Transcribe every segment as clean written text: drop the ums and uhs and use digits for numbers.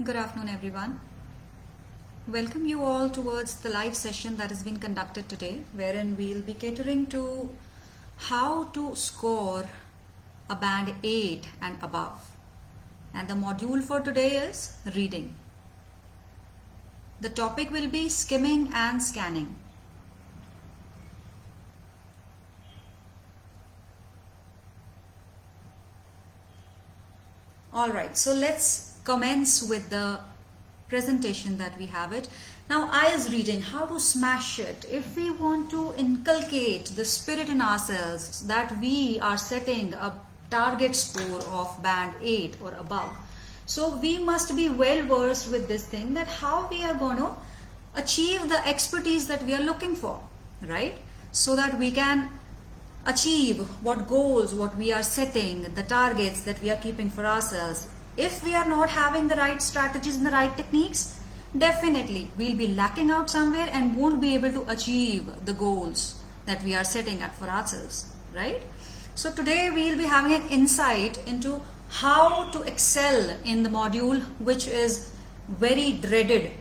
Good afternoon, everyone. Welcome you all towards the live session that has been conducted today, wherein we'll be catering to how to score a band 8 and above. And the module for today is reading. The topic will be skimming and scanning. Alright, so let's commence with the presentation that we have it. Now, IELTS reading, how to smash it. If we want to inculcate the spirit in ourselves that we are setting a target score of band 8 or above, so we must be well versed with this thing, that how we are going to achieve the expertise that we are looking for, right? So that we can achieve what goals, what we are setting, the targets that we are keeping for ourselves. If we are not having the right strategies and the right techniques, definitely we'll be lacking out somewhere and won't be able to achieve the goals that we are setting up for ourselves, right? So today we'll be having an insight into how to excel in the module which is very dreaded.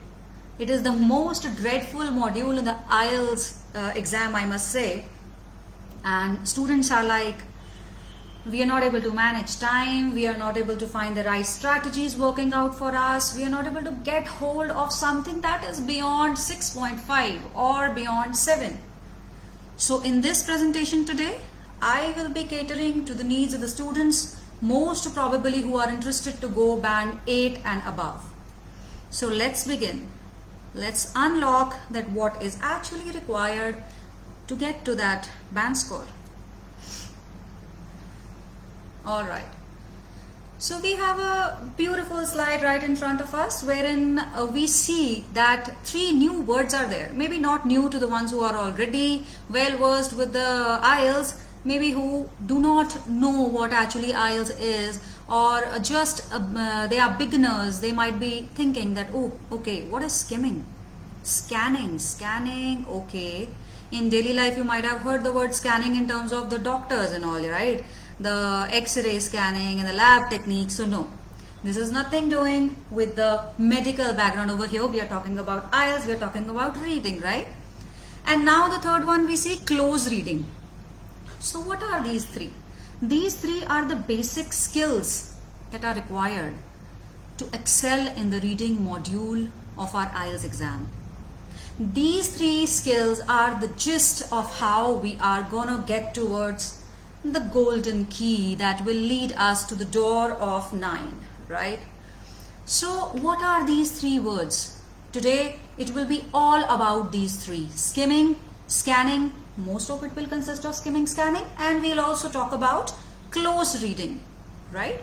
It is the most dreadful module in the IELTS exam, I must say. And students are like, we are not able to manage time, we are not able to find the right strategies working out for us, we are not able to get hold of something that is beyond 6.5 or beyond 7. So in this presentation today, I will be catering to the needs of the students, most probably who are interested to go band 8 and above. So let's begin. Let's unlock that what is actually required to get to that band score. Alright, so we have a beautiful slide right in front of us wherein we see that 3 new words are there. Maybe not new to the ones who are already well versed with the IELTS, maybe who do not know what actually IELTS is, or just they are beginners. They might be thinking that, oh, okay, what is skimming? Scanning, okay. In daily life you might have heard the word scanning in terms of the doctors and all, right? The x-ray scanning and the lab techniques. So no, this is nothing doing with the medical background over here. We are talking about IELTS, we are talking about reading, right? And now the third one we see close reading. So what are these 3? These 3 are the basic skills that are required to excel in the reading module of our IELTS exam. These 3 skills are the gist of how we are gonna get towards the golden key that will lead us to the door of 9, right? So what are these 3 words? Today it will be all about these 3: skimming, scanning. Most of it will consist of skimming, scanning, and we'll also talk about close reading, right?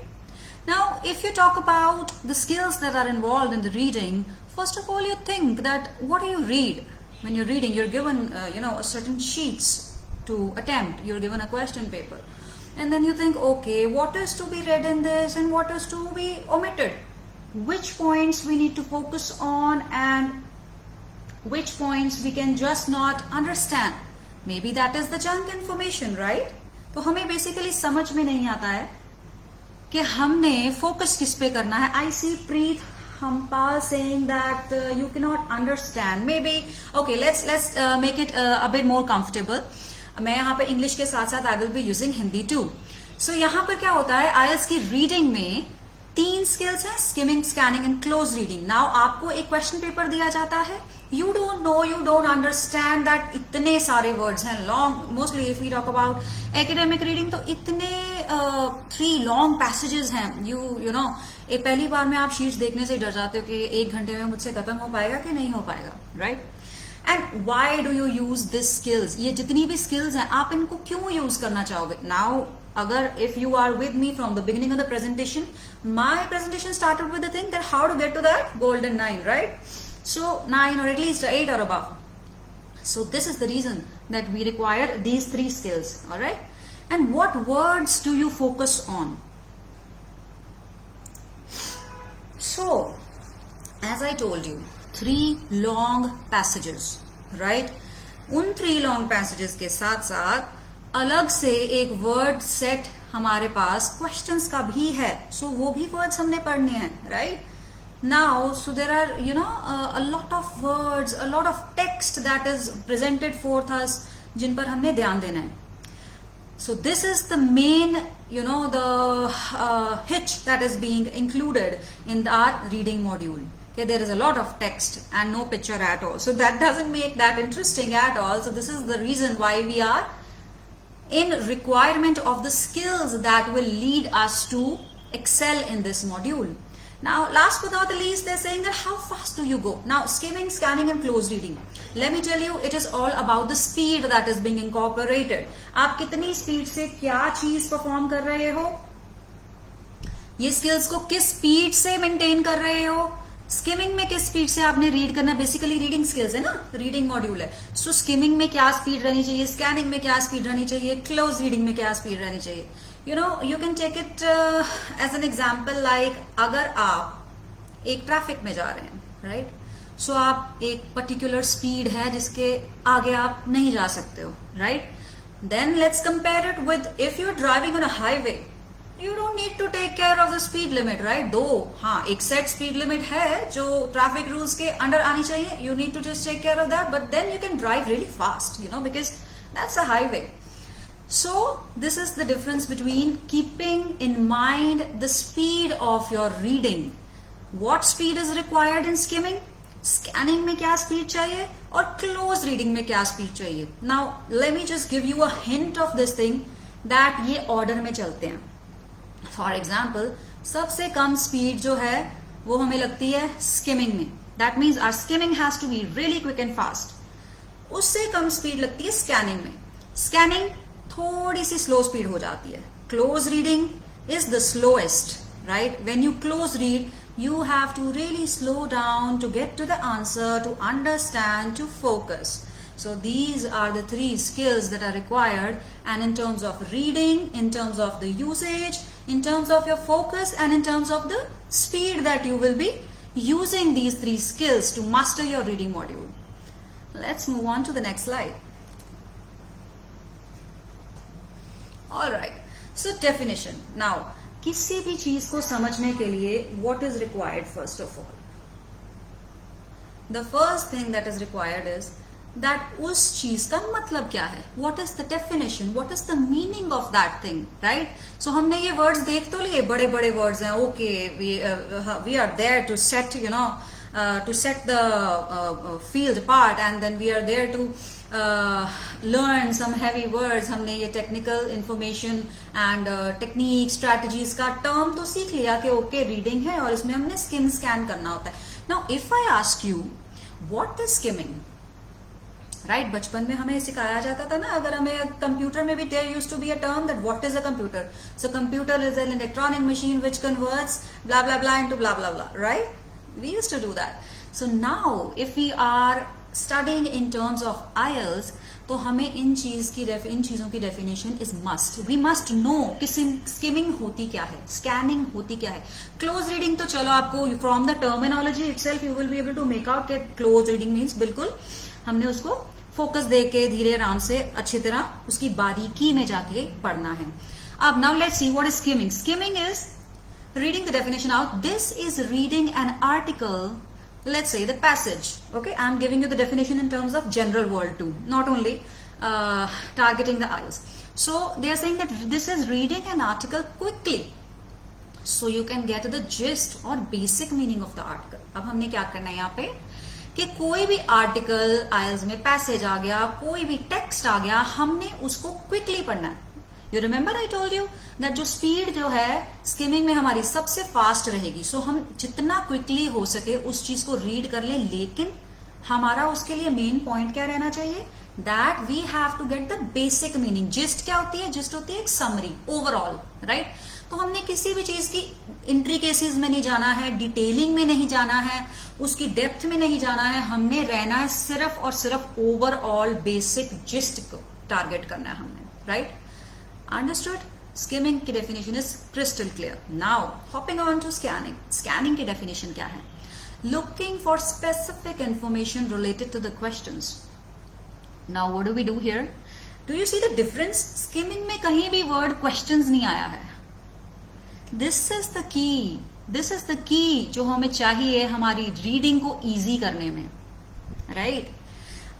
Now if you talk about the skills that are involved in the reading, first of all you think that what do you read? When you're reading, you're given a certain sheets to attempt, you're given a question paper, and then you think, okay, what is to be read in this and what is to be omitted, which points we need to focus on and which points we can just not understand. Maybe that is the junk information, right? तो हमें basically समझ में नहीं आता है कि हमने focus किस पे करना है. I see Preet Hampal saying that you cannot understand. Maybe okay, let's make it a bit more comfortable. मैं यहाँ पे इंग्लिश के साथ साथ I will be using Hindi too. So यहाँ पर क्या होता है, आईएलटीएस की रीडिंग में 3 स्किल्स हैं: skimming, scanning and close reading. Now आपको एक क्वेश्चन पेपर दिया जाता है, you don't know, you don't understand that इतने सारे वर्ड्स हैं long. Mostly if we talk about academic reading तो इतने 3 लॉन्ग पैसेजेस हैं. यू नो एक पहली बार में आप शीट्स देखने से डर जाते हो कि 1 घंटे में मुझसे खत्म हो पाएगा कि नहीं हो पाएगा, right? And why do you use this skills? ये जितनी भी स्किल्स हैं आप इनको क्यों यूज करना चाहोगे? नाउ अगर if you are with me from the beginning of the presentation, my presentation started with the thing that how to get to that golden 9, right? So 9 or at least 8 or above. So this is the reason that we require these 3 skills, alright? And what words do you focus on? So, as I told you, 3 long passages, right? उन 3 long passages के साथ साथ अलग से एक word set हमारे पास questions का भी है. सो वो भी वर्ड्स हमने पढ़ने हैं, right? Now, so there are, a lot of words, a lot of text that is presented forth us, जिन पर हमने ध्यान देना है. So this is the main, the hitch that is being included in our reading module. Okay, there is a lot of text and no picture at all. So that doesn't make that interesting at all. So this is the reason why we are in requirement of the skills that will lead us to excel in this module. Now, last but not the least, they're saying that how fast do you go? Now, skimming, scanning and close reading. Let me tell you, it is all about the speed that is being incorporated. आप कितनी speed से क्या चीज perform कर रहे हो, ये skills को किस स्पीड से मेंटेन कर रहे हो. स्किमिंग में किस स्पीड से आपने रीड करना, बेसिकली रीडिंग स्किल्स है ना, रीडिंग मॉड्यूल है. सो स्किमिंग में क्या स्पीड रहनी चाहिए, स्कैनिंग में क्या स्पीड रहनी चाहिए, क्लोज रीडिंग में क्या स्पीड रहनी चाहिए. You can take it as an example, like अगर आप एक ट्रैफिक में जा रहे हैं, राइट, सो आप एक पर्टिकुलर स्पीड है जिसके आगे आप नहीं जा सकते हो, right. Then let's compare it with if you are driving on a highway. You don't need to take care of the speed limit, right? दो, हाँ, एक सेट स्पीड लिमिट है जो ट्रैफिक रूल्स के अंडर आनी चाहिए. You need to just take care of that, but then you can drive really fast, because that's a highway. So this is the difference between keeping in mind the speed of your reading. What speed is required in skimming? Scanning में क्या speed चाहिए और close reading में क्या speed चाहिए. Now let me just give you a hint of this thing that ये order में चलते हैं. For example, सबसे कम speed जो है वो हमें लगती है skimming में. That means our skimming has to be really quick and fast. उससे कम speed लगती है scanning में. Scanning थोड़ी सी स्लो स्पीड हो जाती है. Close reading is the slowest, right. When you close read you have to really slow down to get to the answer, to understand, to focus. So these are the three skills that are required, and in terms of reading, in terms of the usage, in terms of your focus, and in terms of the speed that you will be using these three skills to master your reading module. Let's move on to the next slide. Alright, so definition. Now, किसी भी चीज को समझने के लिए what is required first of all? The first thing that is required is that उस चीज का मतलब क्या है. What is the definition? What is the meaning of that thing, right? So हमने ये words देख तो लिए, बड़े बड़े words हैं. Okay, we are there to set, to set the field apart, and then we are there to learn some heavy words. हमने ये technical information and technique strategies का term तो सीख लिया कि okay reading है और इसमें हमने skim scan करना होता है. Now if I ask you what is skimming, right, बचपन में हमें सिखाया जाता था ना, अगर हमें कंप्यूटर में भी there used to be a term that what is a computer. So computer is an electronic machine which converts blah blah blah into blah blah blah, right? We used to do that. So now if we are studying in terms of IELTS, तो हमें इन चीजों की definition is must. We must know कि skimming होती क्या है, scanning होती क्या है. क्लोज रीडिंग तो चलो आपको from the terminology itself you will be able to make out कि क्लोज रीडिंग मीन्स बिल्कुल हमने उसको फोकस दे के धीरे आराम से अच्छी तरह उसकी बारीकी में जाके पढ़ना है. अब now let's see what is skimming. Skimming is reading the definition out. This is reading an article, let's say the passage. Okay, I'm giving you the definition in terms of general world too, not only targeting the IELTS. So they are saying that this is reading an article quickly, so you can get the gist or basic meaning of the article. अब हमने क्या करना है यहाँ पे कि कोई भी आर्टिकल IELTS में पैसेज आ गया, कोई भी टेक्स्ट आ गया, हमने उसको क्विकली पढ़ना है. You remember I told you that जो स्पीड जो है स्किमिंग में हमारी सबसे फास्ट रहेगी. सो हम जितना क्विकली हो सके उस चीज को रीड कर लें, लेकिन हमारा उसके लिए मेन पॉइंट क्या रहना चाहिए, that we have to get the basic meaning. Gist क्या होती है? जिस्ट होती है एक समरी ओवरऑल, राइट. तो हमने किसी भी चीज की इंट्रिकेसीज में नहीं जाना है, डिटेलिंग में नहीं जाना है, उसकी डेप्थ में नहीं जाना है. हमने रहना है सिर्फ और सिर्फ ओवरऑल बेसिक जिस्ट को टारगेट करना है हमने, राइट. Understood? Skimming की definition is crystal clear. Now, hopping on to scanning. Scanning की definition क्या है? Looking for specific information related to the questions. Now, what do we do here? Do you see the difference? Skimming में कहीं भी word questions नहीं आया है. This is the key. This is the key जो हमें चाहिए हमारी रीडिंग को इजी करने में, राइट?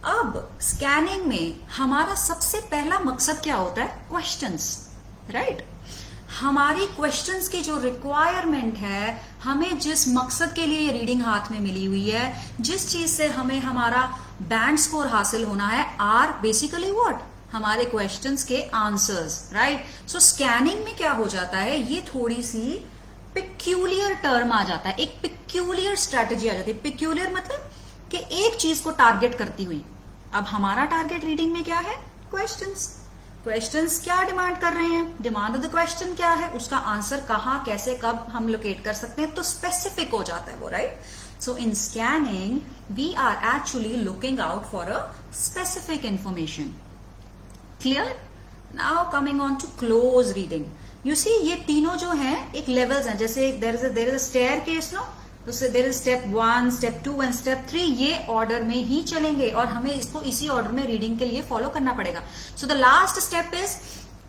अब स्कैनिंग में हमारा सबसे पहला मकसद क्या होता है? Questions, right? हमारी क्वेश्चंस की जो रिक्वायरमेंट है, हमें जिस मकसद के लिए ये रीडिंग हाथ में मिली हुई है, जिस चीज से हमें हमारा बैंड स्कोर हासिल होना है, आर बेसिकली व्हाट? हमारे क्वेश्चंस के आंसर्स, राइट? सो स्कैनिंग में क्या हो जाता है, ये थोड़ी सी पिक्यूलियर टर्म आ जाता है, एक पिक्यूलियर स्ट्रेटेजी आ जाती है। पिक्यूलियर मतलब कि एक चीज को टारगेट करती हुई। अब हमारा टारगेट रीडिंग में क्या है? क्वेश्चंस। क्वेश्चंस क्या डिमांड कर रहे हैं? डिमांड ऑफ द क्वेश्चन क्या है? उसका आंसर कहां, कैसे, कब हम लोकेट कर सकते हैं, तो स्पेसिफिक हो जाता है वो, right? So in scanning we are actually looking out for a specific information. Clear? Now coming on to close reading. You see, ये तीनों जो हैं एक लेवल्स हैं। जैसे there is a staircase, no, तो there is step 1, step 2 and step 3। ये order में ही चलेंगे और हमें इसको इसी ऑर्डर में रीडिंग के लिए फॉलो करना पड़ेगा। So the last step is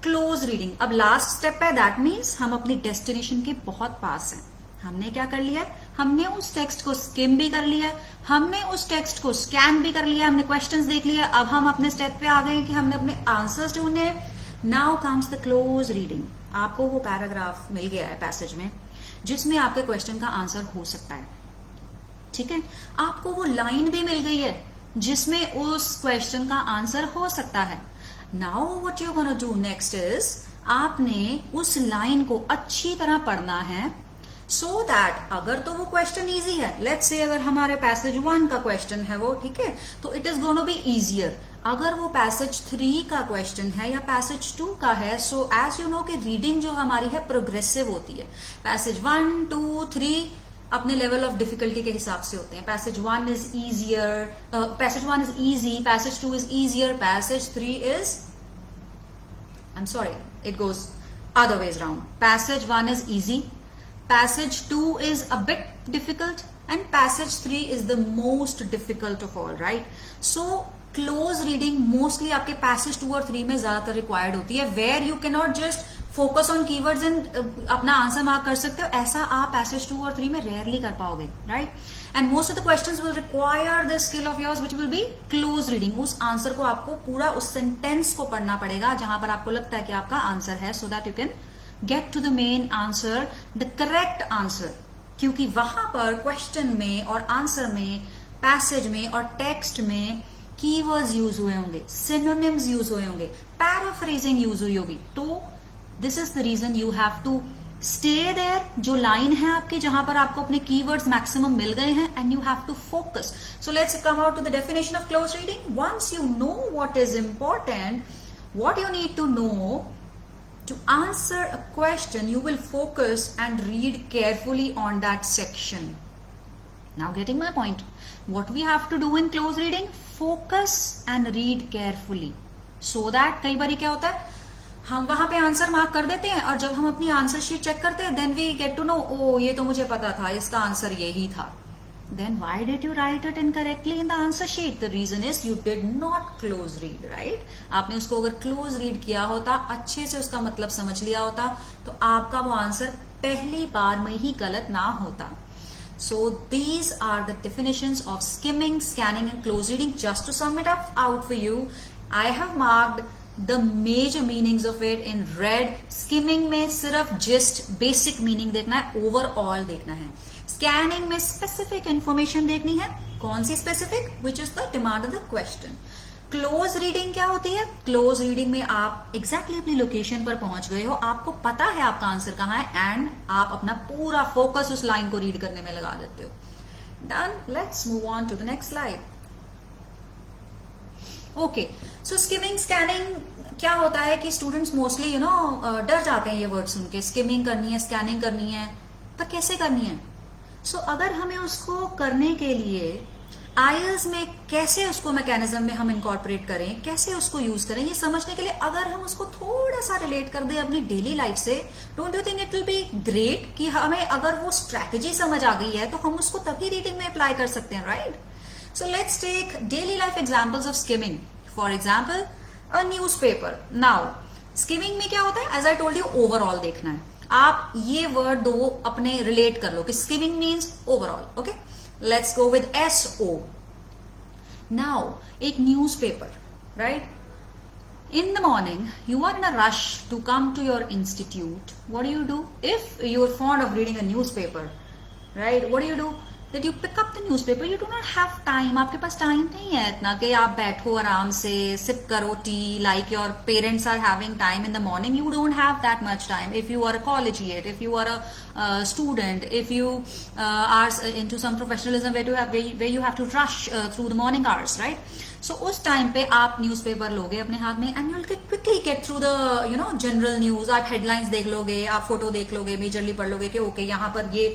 close reading. अब लास्ट स्टेप है, दैट मीन्स हम अपनी डेस्टिनेशन के बहुत पास हैं। हमने क्या कर लिया? हमने उस टेक्स्ट को स्किम भी कर लिया, हमने उस टेक्स्ट को स्कैन भी कर लिया, हमने क्वेश्चंस देख लिया। अब हम अपने स्टेप पे आ गए कि हमने अपने आंसर्स ढूंढने। Now comes the close reading. आपको वो पैराग्राफ मिल गया है पैसेज में जिसमें आपके क्वेश्चन का आंसर हो सकता है, ठीक है? आपको वो लाइन भी मिल गई है जिसमें उस क्वेश्चन का आंसर हो सकता है। Now what you gonna do next is, आपने उस लाइन को अच्छी तरह पढ़ना है सो दैट अगर तो वो क्वेश्चन इजी है, लेट्स से अगर हमारे पैसेज 1 का क्वेश्चन है वो, ठीक है, तो it is gonna be easier. अगर वो पैसेज 3 का क्वेश्चन है या पैसेज 2 का है, सो एज यू नो कि रीडिंग जो हमारी है प्रोग्रेसिव होती है। पैसेज 1, 2, 3 अपने लेवल ऑफ डिफिकल्टी के हिसाब से होते हैं। Passage 1 is easier, passage 1 is easy, passage 2 is easier, passage 3 is, I am sorry, it goes other ways round. Passage 1 is easy, passage 2 is a bit difficult and passage 3 is the most difficult of all, right? So close reading mostly आपके passage 2 और 3 में ज्यादातर required होती है, where you cannot just focus on keywords and अपना answer mark कर सकते हो। ऐसा आप passage 2 और 3 में rarely कर पाओगे, right? And most of the questions will require the skill of yours which will be close reading। उस आंसर को आपको पूरा उस सेंटेंस को पढ़ना पड़ेगा जहां पर आपको लगता है कि आपका आंसर है, so that you can get to the main answer, the correct answer। क्योंकि वहां पर क्वेश्चन में और आंसर में, पैसेज में और टेक्स्ट में कीवर्ड्स यूज हुए होंगे, सिनोनिम्स यूज हुए होंगे, पैराफ्रेजिंग यूज हुई होगी। तो this is the reason you have to stay there. जो लाइन है आपकी जहां पर आपको अपने कीवर्ड्स मैक्सिमम मिल गए हैं, and you have to focus. So let's come out to the definition of close reading. Once you know what is important, what you need to know to answer a question, you will focus and read carefully on that section. Now getting my point, what we have to do in close reading, focus and read carefully so that कई बार क्या होता है, हम वहां पे answer mark कर देते हैं और जब हम अपनी आंसर शीट चेक करते हैं, then we get to know, ओ ये तो मुझे पता था, इसका आंसर यही था। Then why did you write it incorrectly in the answer sheet? The reason is you did not close read, right? आपने उसको अगर close read किया होता, अच्छे से उसका मतलब समझ लिया होता, तो आपका वो आंसर पहली बार में ही गलत ना होता। So these are the definitions of skimming, scanning and close reading. Just to sum it up out for you, I have marked the major meanings of it in red. Skimming में सिर्फ just basic meaning देखना है, overall देखना है। Scanning में specific information देखनी है। कौन सी specific? Which is the demand of the question. Close reading क्या होती है? क्लोज रीडिंग में आप एग्जैक्टली अपनी लोकेशन पर पहुंच गए हो, आपको पता है आपका आंसर कहां है, एंड आप अपना पूरा फोकस उस लाइन को रीड करने में लगा देते हो। Done, let's move on to the next slide. Okay, so skimming scanning क्या होता है कि स्टूडेंट्स मोस्टली डर जाते हैं ये वर्ड सुन के। स्किमिंग करनी है, स्कैनिंग करनी है, पर कैसे करनी है? सो अगर हमें उसको करने के लिए आईएलटीएस में कैसे उसको मैकेनिज्म में हम इनकॉर्पोरेट करें, कैसे उसको यूज करें, ये समझने के लिए अगर हम उसको थोड़ा सा रिलेट कर दें अपनी डेली लाइफ से, don't you think it will be great कि हमें अगर वो स्ट्रैटेजी समझ आ गई है तो हम उसको तभी रीडिंग में अप्लाई कर सकते हैं, right? So let's take daily life examples of skimming. For example a newspaper. Now skimming में क्या होता है? As I told you, overall देखना है। आप ये वर्ड दो अपने रिलेट कर लो कि skimming means overall. Okay, let's go with SO. Now एक newspaper, right? In the morning, you are in a rush to come to your institute. What do? If you're fond of reading a newspaper, right? What do? That you pick up the newspaper. You do not have time. आपके पास time नहीं है इतना कि आप बैठो आराम से, SIP करो T, like your parents are having time in the morning. You don't have that much time. If you are a collegiate, if you are a student, if you are into some professionalism where you have to rush through the morning hours, right? सो उस time पे आप newspaper लोगे अपने हाथ में and you will quickly get through the general news. आप headlines देख लोगे, आप फोटो देख लोगे, मेजरली पढ़ लोगे कि ओके यहाँ पर ये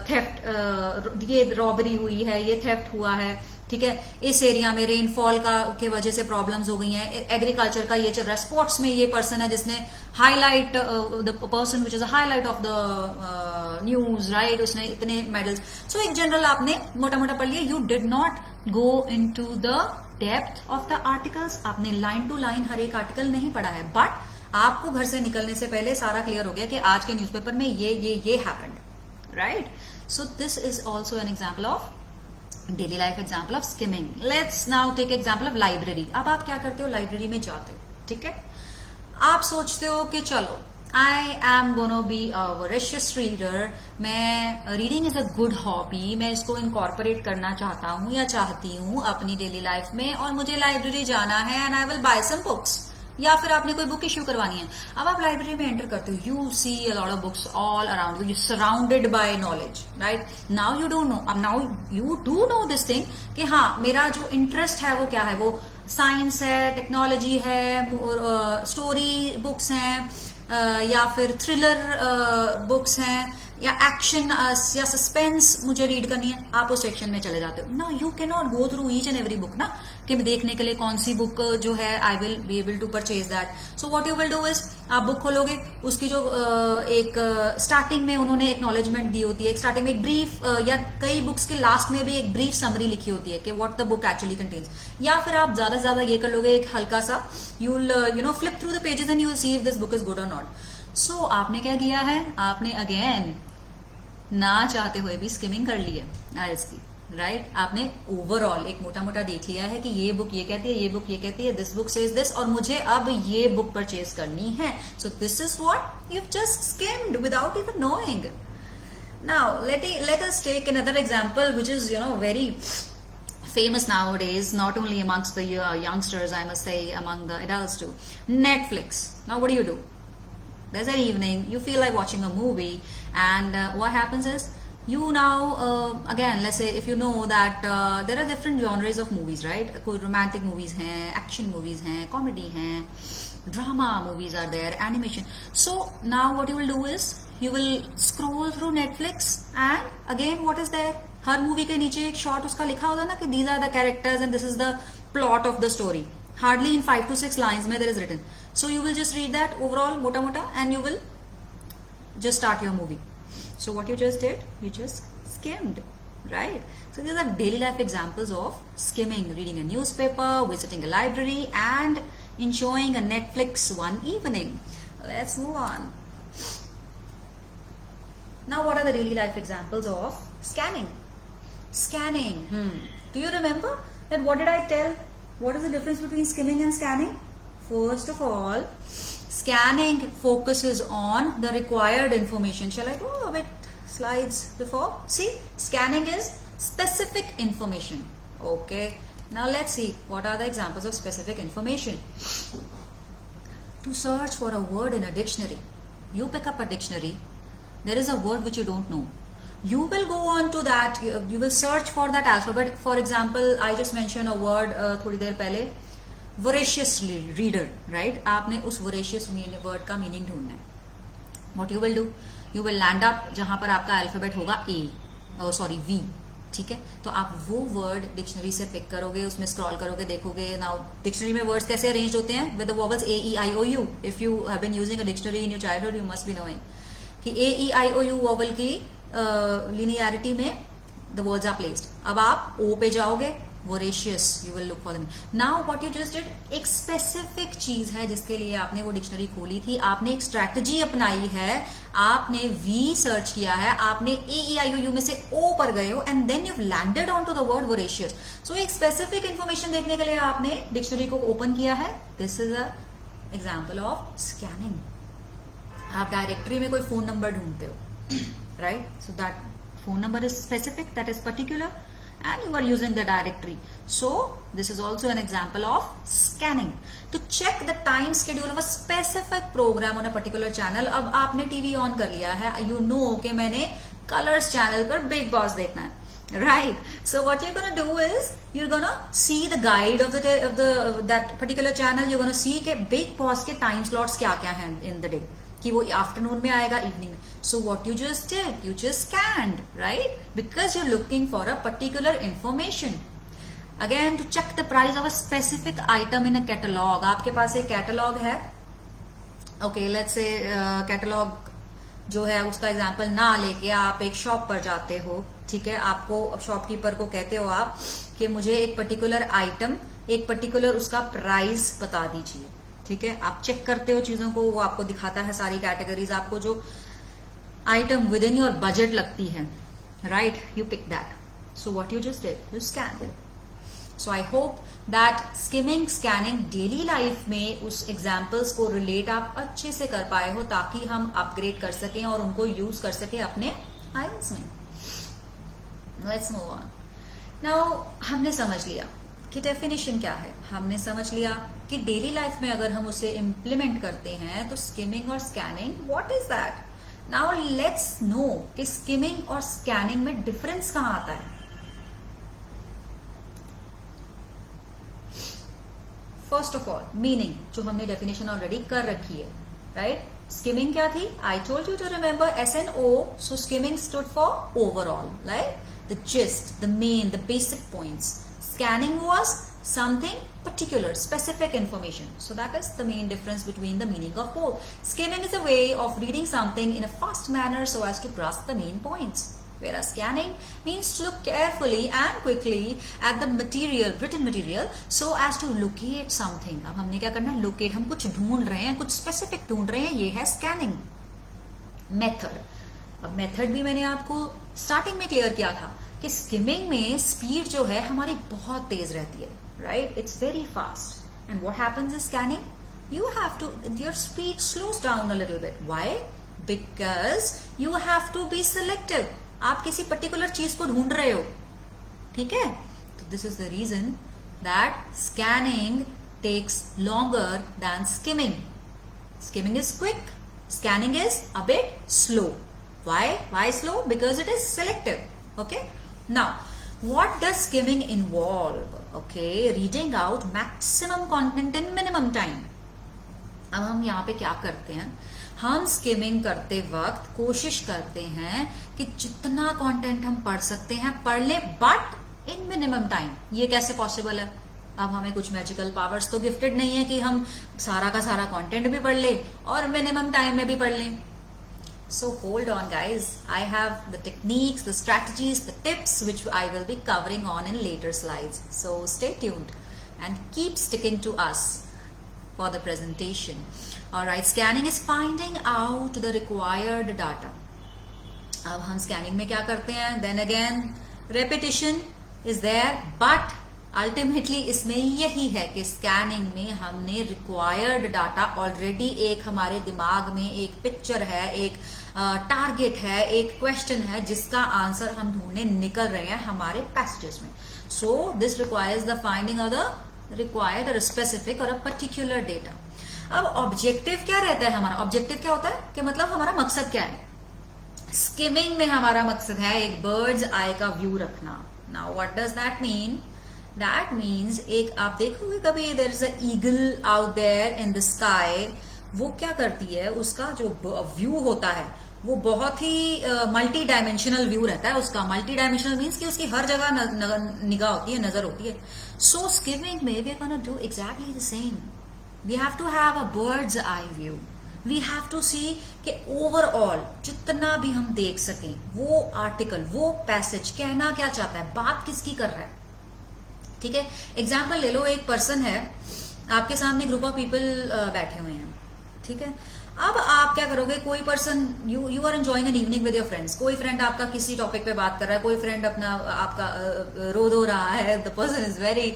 थेफ्ट, ये रॉबरी हुई है, ये थेफ्ट हुआ है, ठीक है, इस एरिया में रेनफॉल के वजह से प्रॉब्लम्स हो गई हैं, एग्रीकल्चर का ये चल रहा है, स्पोर्ट्स में ये पर्सन है जिसने highlight, the person which is a highlight of the news, right, उसने इतने मेडल्स. सो एक जनरल आपने मोटा मोटा पढ़ लिया. You did not go into the depth of the articles. आपने लाइन टू लाइन हर एक आर्टिकल नहीं पढ़ा है, बट आपको घर से निकलने से पहले सारा क्लियर हो गया कि आज के न्यूज़पेपर में ये happened, right? So this is also an example of daily life example of skimming. Let's now take example of library. अब आप क्या करते हो, लाइब्रेरी में जाते हो, ठीक है, आप सोचते हो कि चलो I am gonna be a voracious reader, मैं reading is a good hobby, मैं इसको इनकॉर्पोरेट करना चाहता हूँ या चाहती हूँ अपनी डेली लाइफ में, और मुझे लाइब्रेरी जाना है and I will buy some books. या फिर आपने कोई बुक इश्यू करवानी है. अब आप लाइब्रेरी में एंटर करते हो, you see a lot of books all around you, surrounded by knowledge, right? Now you don't know, अब now you do know this thing कि हाँ मेरा जो इंटरेस्ट है वो क्या है, वो साइंस है, टेक्नोलॉजी है, स्टोरी बुक्स हैं, या फिर थ्रिलर बुक्स हैं, या एक्शन या सस्पेंस मुझे रीड करनी है. आप उस सेक्शन में चले जाते हो. ना you can not go through each and every book ना, कि देखने के लिए कौन सी बुक जो है I will be able to purchase that. So what you will do is, आप बुक खोलोगे, उसकी जो एक स्टार्टिंग में उन्होंने एक्नॉलेजमेंट दी होती है, एक स्टार्टिंग में एक ब्रीफ, या कई बुक्स के लास्ट में भी एक ब्रीफ समरी लिखी होती है कि what the book actually contains. या फिर आप ज्यादा से ज्यादा ये कर लोगे, एक हल्का सा you will flip through the pages and you will see if this book is good और नॉट. सो आपने क्या किया है, आपने अगेन ना चाहते हुए भी स्किमिंग कर ली है इसकी, राइट? आपने ओवरऑल एक मोटा मोटा देख लिया है कि ये बुक ये कहती है, ये बुक ये कहती है, दिस बुक सेज दिस, और मुझे अब ये बुक परचेज करनी है. So this is what you just skimmed without even knowing. Now let us take another example which is very famous nowadays, not only amongst the youngsters, I must say, among the adults too. Netflix. Now what do? There's an evening, you feel like watching a movie, and what happens is, you now, again, let's say if you know that there are different genres of movies, right? कोई romantic movies हैं, action movies हैं, comedy हैं, drama movies are there, animation. So now what you will do is, you will scroll through Netflix, and again what is there? Her movie के नीचे एक short उसका लिखा होता है ना कि these are the characters and this is the plot of the story. Hardly in 5 to 6 lines में there is written. So you will just read that overall mota mota and you will just start your movie. So what you just did, you just skimmed, right? So these are daily life examples of skimming, reading a newspaper, visiting a library, and enjoying a Netflix one evening. Let's move on. Now what are the daily life examples of scanning? Scanning. Do you remember that what did I tell? What is the difference between skimming and scanning? First of all, scanning focuses on the required information. Shall I go a bit slides before? See, scanning is specific information. Okay. Now let's see what are the examples of specific information. To search for a word in a dictionary, you pick up a dictionary. There is a word which you don't know. You will go on to that. You will search for that alphabet. For example, I just mentioned a word थोड़ी देर पहले, voracious reader, right? आपने उस voracious word का meaning ढूंढना है. What you will do? You will land up जहां पर आपका alphabet होगा V, ठीक है? तो आप वो वर्ड डिक्शनरी से पिक करोगे, उसमें स्क्रॉल करोगे, देखोगे. नाउ डिक्शनरी में वर्ड्स कैसे अरेंज होते हैं? With the vowels A-E-I-O-U. If you have been using a dictionary in your childhood, you must be knowing कि A-E-I-O-U वोवेल की लिनियरिटी में द वर्ड्स आर प्लेस्ड. अब आप O पे जाओगे, voracious, you will look for them. Now what you just did, एक specific चीज है जिसके लिए आपने वो डिक्शनरी खोली थी, आपने एक स्ट्रैटेजी अपनाई है, आपने V सर्च किया है, आपने AEIOU में से O पर गए हो, and then you've landed onto the word voracious. So एक specific information देखने के लिए आपने डिक्शनरी को ओपन किया है. This is a example of scanning. आप डायरेक्टरी में कोई फोन नंबर ढूंढते हो, right? So that phone number is specific, that is particular, and you are using the directory. So this is also an example of scanning. To check the time schedule of a specific program on a particular channel. अब आपने TV on कर लिया है, you know कि मैंने Colors channel पर big boss देखना है, right? So what you're gonna do is you're gonna see the guide of that particular channel. You're gonna see कि बिग बॉस के टाइम स्लॉट्स क्या क्या हैं in the day, कि वो आफ्टरनून में आएगा, इवनिंग में. So what you just did, you just scanned, right? Because you looking for a particular information. Again, to check the price of a specific item in a catalogue. आपके पास एक catalogue है, okay, let's say catalogue जो है उसका example ना लेके आप एक शॉप पर जाते हो, ठीक है? आपको शॉपकीपर को कहते हो आप कि मुझे एक पर्टिकुलर आइटम, एक पर्टिकुलर उसका प्राइस बता दीजिए, ठीक है? आप चेक करते हो चीजों को, वो आपको दिखाता है सारी कैटेगरीज, आपको जो item with in your budget लगती है, right? You pick that. So what you just did, you scan. So I hope that skimming, scanning daily life में उस एग्जाम्पल्स को रिलेट आप अच्छे से कर पाए हो, ताकि हम अपग्रेड कर सकें और उनको यूज कर सकें अपने आइल्स में. Let's move on. नाउ हमने समझ लिया कि डेफिनेशन क्या है, हमने समझ लिया कि डेली लाइफ में अगर हम उसे इम्प्लीमेंट करते हैं तो स्किमिंग और scanning, what is that? Now let's no कि स्किमिंग और स्कैनिंग में डिफरेंस कहां आता है. फर्स्ट ऑफ ऑल, मीनिंग, जो हमने डेफिनेशन ऑलरेडी कर रखी है, राइट? स्किमिंग क्या थी? I told you to remember SNO. So skimming stood for overall, right? The gist, the main, the basic points. Scanning was something particular, specific information. So that is the main difference between the meaning of both. Skimming is a way of reading something in a fast manner so as to grasp the main points. Whereas scanning means to look carefully and quickly at the material, written material, so as to locate something. अब हमने क्या करना है? Locate. हम कुछ ढूंढ रहे हैं, कुछ specific ढूंढ रहे हैं, ये है scanning. Method. अब method भी मैंने आपको starting में clear किया था कि स्किमिंग में स्पीड जो है हमारी बहुत तेज रहती है, right? It's very fast. And what happens in scanning, you have to, your speed slows down a little bit. Why? Because you have to be selective. आप किसी पर्टिकुलर चीज को ढूंढ रहे हो, ठीक है? तो this is the reason that scanning takes longer than skimming. Skimming is quick, scanning is a bit slow. Why slow? Because it is selective. Okay. Now, what does skimming involve? Okay, reading out maximum content in minimum time. अब हम यहाँ पे क्या करते हैं? हम skimming करते वक्त कोशिश करते हैं कि जितना कंटेंट हम पढ़ सकते हैं पढ़ लें, बट इन मिनिमम टाइम. ये कैसे पॉसिबल है? अब हमें कुछ मैजिकल पावर्स तो गिफ्टेड नहीं है कि हम सारा का सारा कंटेंट भी पढ़ लें और मिनिमम टाइम में भी पढ़ लें. So hold on guys, I have the techniques, the strategies, the tips which I will be covering on in later slides. So stay tuned and keep sticking to us for the presentation. Alright, scanning is finding out the required data. अब हम scanning में क्या करते हैं? Then again, repetition is there, but ultimately इसमें यही है कि स्कैनिंग में हमने रिक्वायर्ड डाटा ऑलरेडी, एक हमारे दिमाग में एक पिक्चर है, एक टारगेट है, एक क्वेश्चन है जिसका आंसर हम ढूंढने निकल रहे हैं हमारे पैसेजेस में. So this requires the finding of the required और स्पेसिफिक और अ पर्टिकुलर डेटा. अब ऑब्जेक्टिव क्या रहता है हमारा? ऑब्जेक्टिव क्या होता है कि मतलब हमारा मकसद क्या है? स्किमिंग में हमारा मकसद है एक बर्ड्स आई का व्यू रखना. Now what does that mean? That means एक आप देखोगे कभी there is a eagle out there in the sky, वो क्या करती है? उसका जो व्यू होता है वो बहुत ही मल्टी डायमेंशनल व्यू रहता है उसका. मल्टी डायमेंशनल मीन्स कि उसकी हर जगह निगाह होती है, नजर होती है. सो स्किमिंग में we are gonna do exactly the same. We have to have a bird's eye view. We have to see कि ओवरऑल जितना भी हम देख सकें वो आर्टिकल, वो पैसेज कहना क्या चाहता है, बात किसकी कर रहा है, ठीक है, एग्जाम्पल ले लो, एक पर्सन है, आपके सामने ग्रुप ऑफ पीपल बैठे हुए हैं, ठीक है। अब आप क्या करोगे, कोई person, you are enjoying an evening with your friends, कोई फ्रेंड आपका किसी टॉपिक पे बात कर रहा है, कोई फ्रेंड अपना आपका रो रहा है, the person is very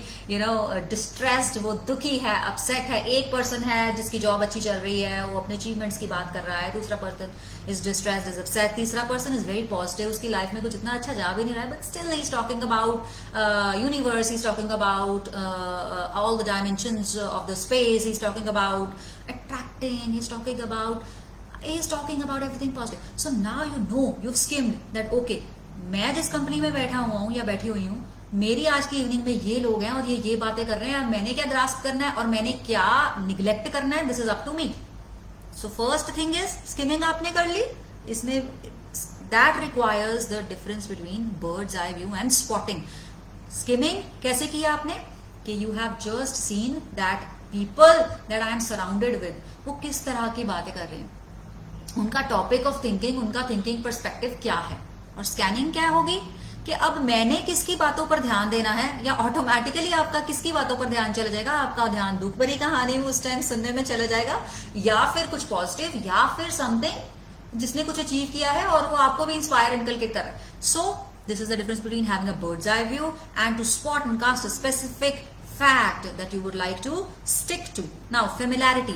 distressed, वो दुखी है, अपसेट है। एक पर्सन है जिसकी जॉब अच्छी चल रही है, वो अपने अचीवमेंट्स की बात कर रहा है, दूसरा person is distressed, is upset, तीसरा पर्सन इज वेरी पॉजिटिव, उसकी लाइफ में कुछ इतना अच्छा जा भी नहीं रहा है, but still he is talking about universe, he is talking about all the dimensions of the space, he is talking about attracting, he's talking about everything positive. So now you know, you've skimmed that, okay, मैं जिस company में बैठा हुआ हूँ या बैठी हुई हूँ, मेरी आज की इवनिंग में ये लोग हैं और ये बातें कर रहे हैं, मैंने क्या ग्रास्प करना है और मैंने क्या निग्लेक्ट करना है, this is up to me. So first thing is skimming आपने कर ली, इसमें that requires the difference between bird's eye view and spotting. Skimming कैसे किया आपने, कि you have just seen that people that I am surrounded with, वो किस तरह की बातें कर रहे हैं, उनका टॉपिक ऑफ थिंकिंग, उनका थिंकिंग पर्सपेक्टिव क्या है। और स्कैनिंग क्या होगी कि अब मैंने किसकी बातों पर ध्यान देना है, या ऑटोमेटिकली आपका किसकी बातों पर ध्यान चला जाएगा, आपका ध्यान दुख भरी कहानी उस टाइम सुनने में चला जाएगा, या फिर कुछ पॉजिटिव, या फिर समथिंग जिसने कुछ अचीव किया है और वो आपको भी इंस्पायर इनकलकेट कर रहा है। So this is the difference between having a bird's eye view and to spot and cast a specific fact that you would like to stick to. Now, familiarity.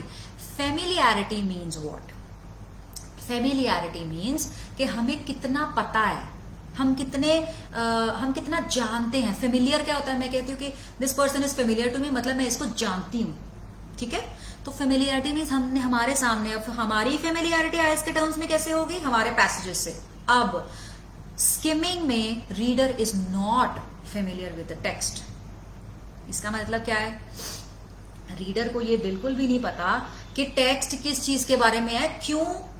Familiarity means what? Familiarity means कि हमें कितना पता है, हम कितना जानते हैं। Familiar क्या होता है, मैं कहती हूँ कि this person is familiar to me, मतलब मैं इसको जानती हूँ, ठीक है। तो फेमिलियरिटी मीन्स हमने हमारे सामने, अब हमारी फेमिलियरिटी आईएएस के टर्म्स में कैसे होगी, हमारे पैसेजेस से। अब स्किमिंग में reader is not familiar with the text. इसका मतलब क्या है, रीडर को ये बिल्कुल भी नहीं पता कि टेक्स्ट किस चीज के बारे में है।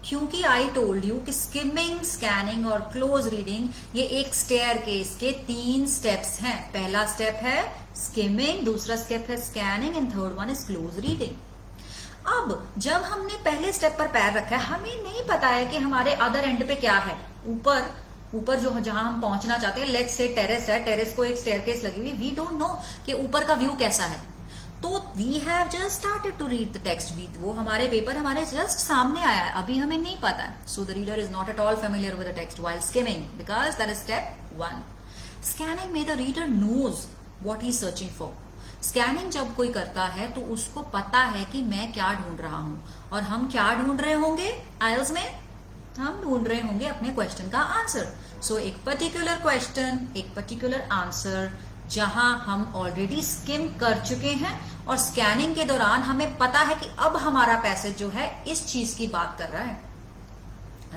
क्योंकि आई टोल्ड यू कि स्किमिंग, स्कैनिंग और क्लोज रीडिंग ये एक स्टेयरकेस के 3 स्टेप्स हैं। पहला स्टेप है स्किमिंग, दूसरा स्टेप है scanning and third one is close reading. अब जब हमने पहले स्टेप पर पैर रखा है, हमें नहीं पता है कि हमारे अदर एंड पे क्या है, ऊपर जो जहां हम पहुंचना चाहते हैं, लेट्स से टेरेस है, टेरेस को एक स्टेयरकेस लगी हुई, वी डोंट नो कि ऊपर का व्यू कैसा है। तो we have just started to read the text, वो हमारे पेपर हमारे जस्ट सामने आया है, अभी हमें नहीं पता है। So the reader is not at all familiar with the text while skimming, because that is step 1। Scanning में the reader knows what he is searching for. Scanning जब कोई करता है तो उसको पता है कि मैं क्या ढूंढ रहा हूं, और हम क्या ढूंढ रहे होंगे आईएलटीएस में, हम ढूंढ रहे होंगे अपने क्वेश्चन का आंसर। सो एक पर्टिकुलर क्वेश्चन, एक पर्टिकुलर आंसर जहां हम ऑलरेडी स्किम कर चुके हैं, और स्कैनिंग के दौरान हमें पता है कि अब हमारा पैसेज जो है इस चीज की बात कर रहा है,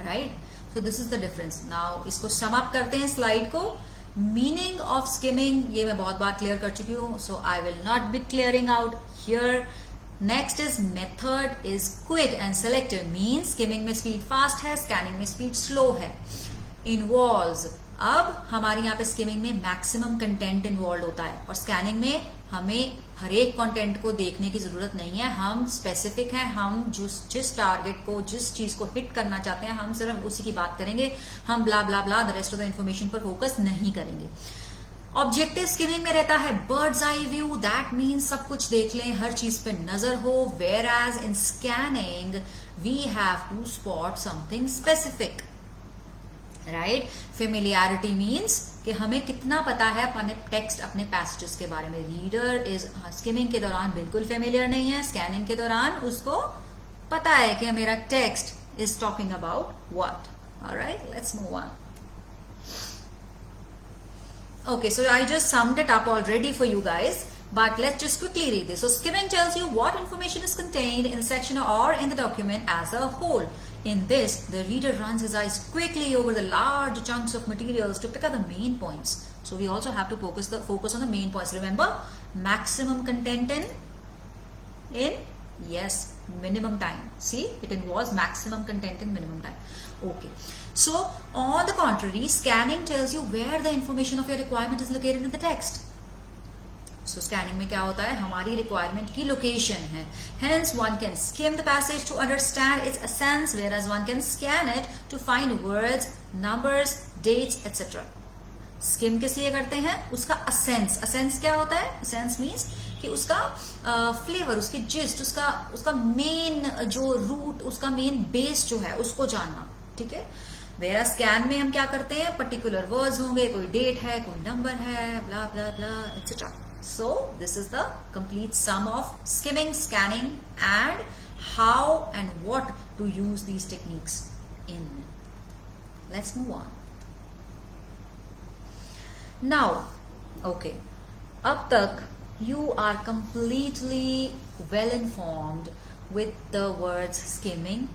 right. So this is the difference. Now इसको सम अप करते हैं स्लाइड को। मीनिंग ऑफ स्किमिंग ये मैं बहुत बार क्लियर कर चुकी हूं, so I will not be clearing out here. Next is method is quick and selective, means skimming में स्पीड फास्ट है, स्कैनिंग में स्पीड स्लो है। इन्वॉल्व्स, अब हमारे यहाँ पे स्किमिंग में मैक्सिमम कंटेंट इन्वॉल्व होता है, और स्कैनिंग में हमें हर एक कंटेंट को देखने की जरूरत नहीं है, हम स्पेसिफिक हैं, हम जिस टारगेट को, जिस चीज को हिट करना चाहते हैं, हम सिर्फ उसी की बात करेंगे, हम blah blah blah the rest of the information पर फोकस नहीं करेंगे। ऑब्जेक्टिव स्किमिंग में रहता है bird's eye view, that means सब कुछ देख लें, हर चीज पे नजर हो। Whereas in scanning we have to spot something specific, right. Familiarity means कि हमें कितना पता है अपने टेक्स्ट, अपने पैसेजेस के बारे में। रीडर इज स्किमिंग के दौरान बिल्कुल फेमिलियर नहीं है, स्कैनिंग के दौरान उसको पता है कि मेरा text is talking about what. Alright, let's move on. Okay, so I just summed it up already for you guys, but let's just quickly read this. So skimming tells you what information is contained in the section or in the document as a whole. In this, the reader runs his eyes quickly over the large chunks of materials to pick up the main points. So we also have to focus on the main points. Remember, maximum content in yes, minimum time. See, it involves maximum content in minimum time. Okay. So, on the contrary, scanning tells you where the information of your requirement is located in the text. So, scanning में क्या होता है, हमारी requirement की location है. Hence, one can skim the passage to understand its essence, whereas one can scan it to find words, numbers, dates, etc. Scheme किस लिए करते हैं? उसका असेंस, असेंस क्या होता है? असेंस मीन्स कि उसका फ्लेवर, उसकी जिस्ट, उसका मेन जो रूट, उसका मेन बेस जो है उसको जानना, ठीक है। वेरा स्कैन में हम क्या करते हैं? पर्टिकुलर वर्ड्स होंगे, कोई डेट है, कोई नंबर है, ब्ला blah blah etcetera. So this is the complete sum of skimming, scanning, and how and what to use these techniques in. Let's move on. Now, okay, अब तक you are completely well informed with the words skimming,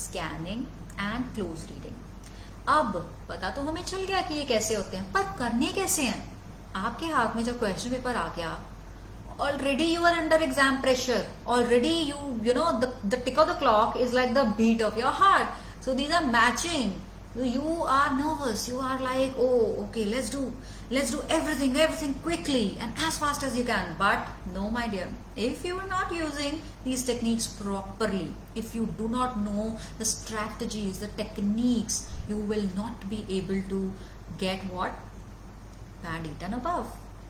scanning and close reading. अब पता तो हमें चल गया कि ये कैसे होते हैं, पर करने कैसे हैं? आपके हाथ में जब क्वेश्चन पेपर आ गया, already you are under exam pressure, already you know the tick of the clock is like the beat of your heart, so these are matching. You are nervous, you are like, oh okay, let's do everything quickly and as fast as you can. But no, my dear, if you are not using these techniques properly, if you do not know the strategies, the techniques, you will not be able to get what? Band eaten above.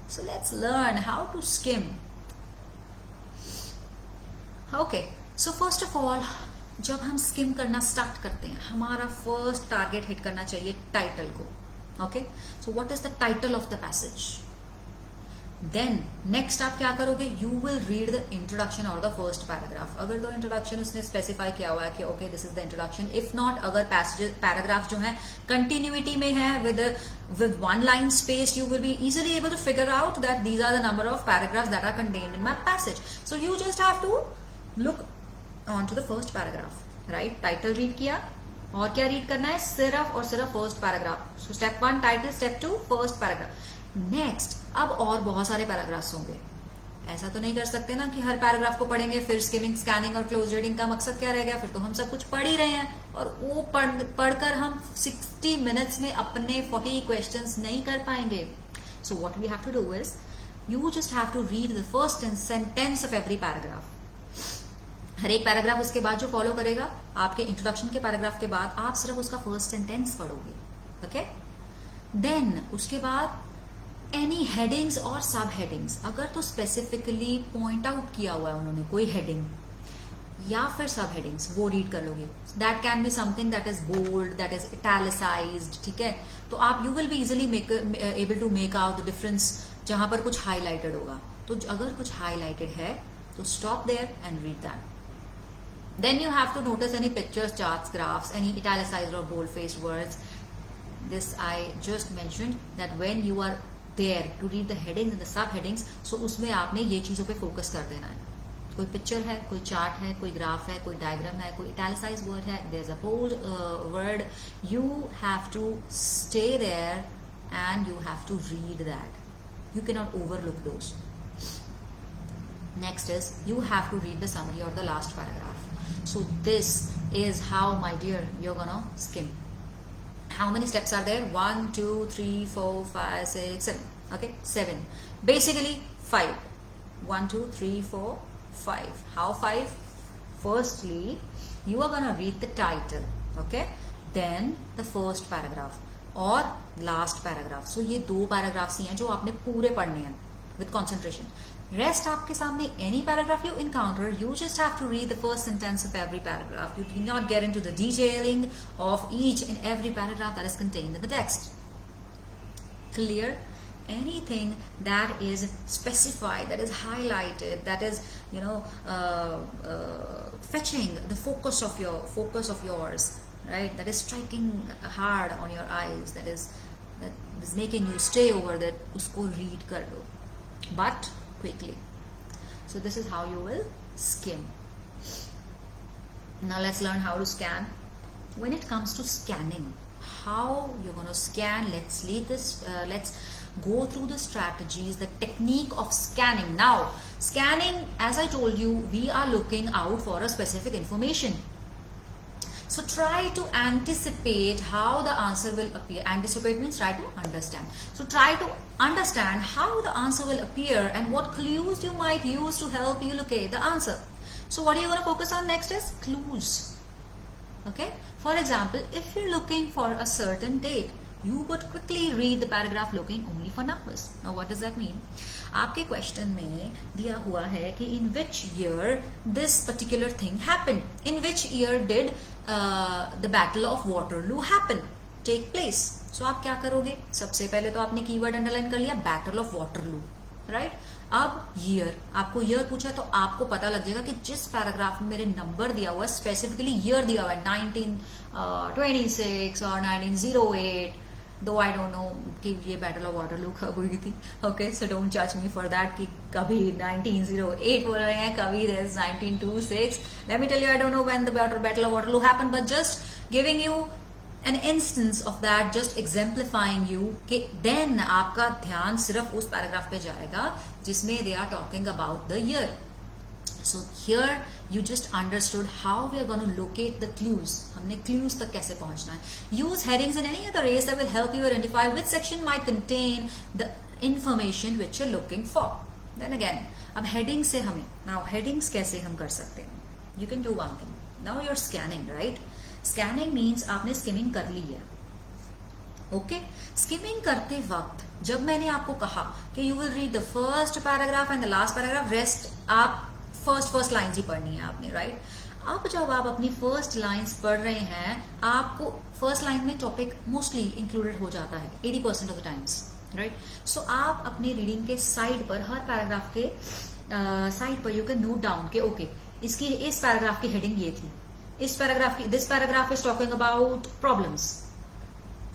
So let's learn how to skim. Okay, so first of all, जब हम scheme करना start करते हैं, हमारा first target hit करना चाहिए title को. Okay, so what is the title of the passage? Then next आप क्या करोगे? You will read the introduction और द फर्स्ट पैराग्राफ. अगर तो इंट्रोडक्शन उसने स्पेसिफाई किया हुआ है कि okay this is the introduction, if not, अगर पैराग्राफ जो है कंटिन्यूटी में है with one line space, you will be easily able to figure out that these are the number of paragraphs that are contained in my passage. So you just have to look on to the first paragraph, right? Title read किया, और क्या read करना है? सिर्फ और सिर्फ first paragraph. So step 1 title, step 2 first paragraph. Next, अब और बहुत सारे पैराग्राफ्स होंगे. ऐसा तो नहीं कर सकते ना कि हर पैराग्राफ को पढ़ेंगे, फिर स्किमिंग, स्कैनिंग और क्लोज रीडिंग का मकसद क्या रह गया? फिर तो हम सब कुछ पढ़ ही रहे हैं, और वो पढ़कर हम 60 मिनट्स में अपने 40 क्वेश्चंस नहीं कर पाएंगे. So what we have to do is, you just have to read the first sentence of every paragraph. हर एक पैराग्राफ उसके बाद जो फॉलो करेगा, आपके इंट्रोडक्शन के पैराग्राफ के बाद आप सिर्फ उसका फर्स्ट सेंटेंस पढ़ोगे. ओके, देन उसके बाद एनी हेडिंग्स और सब हेडिंग्स, अगर तो स्पेसिफिकली पॉइंट आउट किया हुआ है उन्होंने कोई हेडिंग या फिर सब हेडिंग्स, वो रीड कर लोगे. That can be something that is bold, that is italicised, ठीक है. तो आप you will be easily able to make out the difference जहां पर कुछ हाईलाइटेड होगा. तो अगर कुछ हाईलाइटेड है तो stop there and read that. Then you have to notice any pictures, charts, graphs, any italicized or bold-faced words. This I just mentioned that when you are there to read the headings and the sub-headings, so उसमें आपने ये चीजों पे focus कर देना है. कोई picture है, कोई चार्ट है, कोई ग्राफ है, कोई डायग्राम है, कोई italicized word है, there's a bold word, you have to stay there and you have to read that. You cannot overlook those. Next is you have to read the summary or the last paragraph. So this is how, my dear, you're gonna skim. How many steps are there? 1, 2, 3, 4, 5, 6, 7. Okay, 7. Basically 5. 1, 2, 3, 4, 5. How 5? Firstly, you are gonna read the title. Okay, then the first paragraph और last paragraph. So ये 2 paragraphs ही हैं जो आपने पूरे पढ़ने हैं with concentration. Rest आपके सामने, any paragraph you encounter, you just have to read the first sentence of every paragraph. You do not get into the detailing of each and every paragraph that is contained in the text. Clear? Anything that is specified, that is highlighted, that is, you know, fetching the focus of yours, right? That is striking hard on your eyes, that is making you stay over that. Usko read kar lo, but quickly. So this is how you will skim. Now let's learn how to scan. When it comes to scanning, how you're going to scan, let's go through the strategies, the technique of scanning. Now scanning, as I told you, we are looking out for a specific information. So try to anticipate how the answer will appear. Anticipate means try to understand. So try to understand how the answer will appear and what clues you might use to help you locate the answer. So what are you going to focus on next is clues. Okay. For example, if you're looking for a certain date, You would quickly read the paragraph looking only for numbers. Now what does that mean? आपके question में दिया हुआ है कि in which year this particular thing happened. In which year did the Battle of Waterloo happen? Take place. So आप क्या करोगे? सबसे पहले तो आपने कीवर्ड अंडरलाइन कर लिया, Battle of Waterloo, right? अब ईयर, आपको ईयर पूछा तो आपको पता लग जाएगा कि जिस पैराग्राफ में मेरे नंबर दिया हुआ है, स्पेसिफिकली ईयर दिया हुआ है 1926 और 1908, दो आई डोंट नो कि ये बैटल ऑफ वाटरलू कब हुई थी. ओके, सो डोंट जज मी फॉर दैट कि कभी 1908 बोल रहे हैं, कभी 1926. Let me tell you, I don't know when the battle of Waterloo happened, but just giving you an instance of that, just exemplifying you कि then आपका ध्यान सिर्फ उस पैराग्राफ पे जाएगा जिसमें they are talking about the year. So here you just understood how we are going to locate the clues. हमने clues तक कैसे पहुंचना है. Use headings in any other ways that will help you identify which section might contain the information which you're looking for. Then again, अब heading से हमें now headings कैसे हम कर सकते हैं? You can do one thing. Now you're scanning, right? Scanning means आपने skimming कर ली है. ओके, स्किमिंग करते वक्त जब मैंने आपको कहा कि you will read the first paragraph and the last paragraph, rest आप फर्स्ट लाइंस ही पढ़नी है आपने, राइट? अब जब आप अपनी फर्स्ट लाइंस पढ़ रहे हैं, आपको फर्स्ट लाइन में टॉपिक मोस्टली इंक्लूडेड हो जाता है 80% ऑफ द टाइम्स, राइट? सो आप अपनी रीडिंग के साइड पर, हर पैराग्राफ के साइड पर यू कैन नोट डाउन कि ओके, इसकी इस पैराग्राफ की हेडिंग ये थी, इस पैराग्राफ की, this paragraph is talking about problems,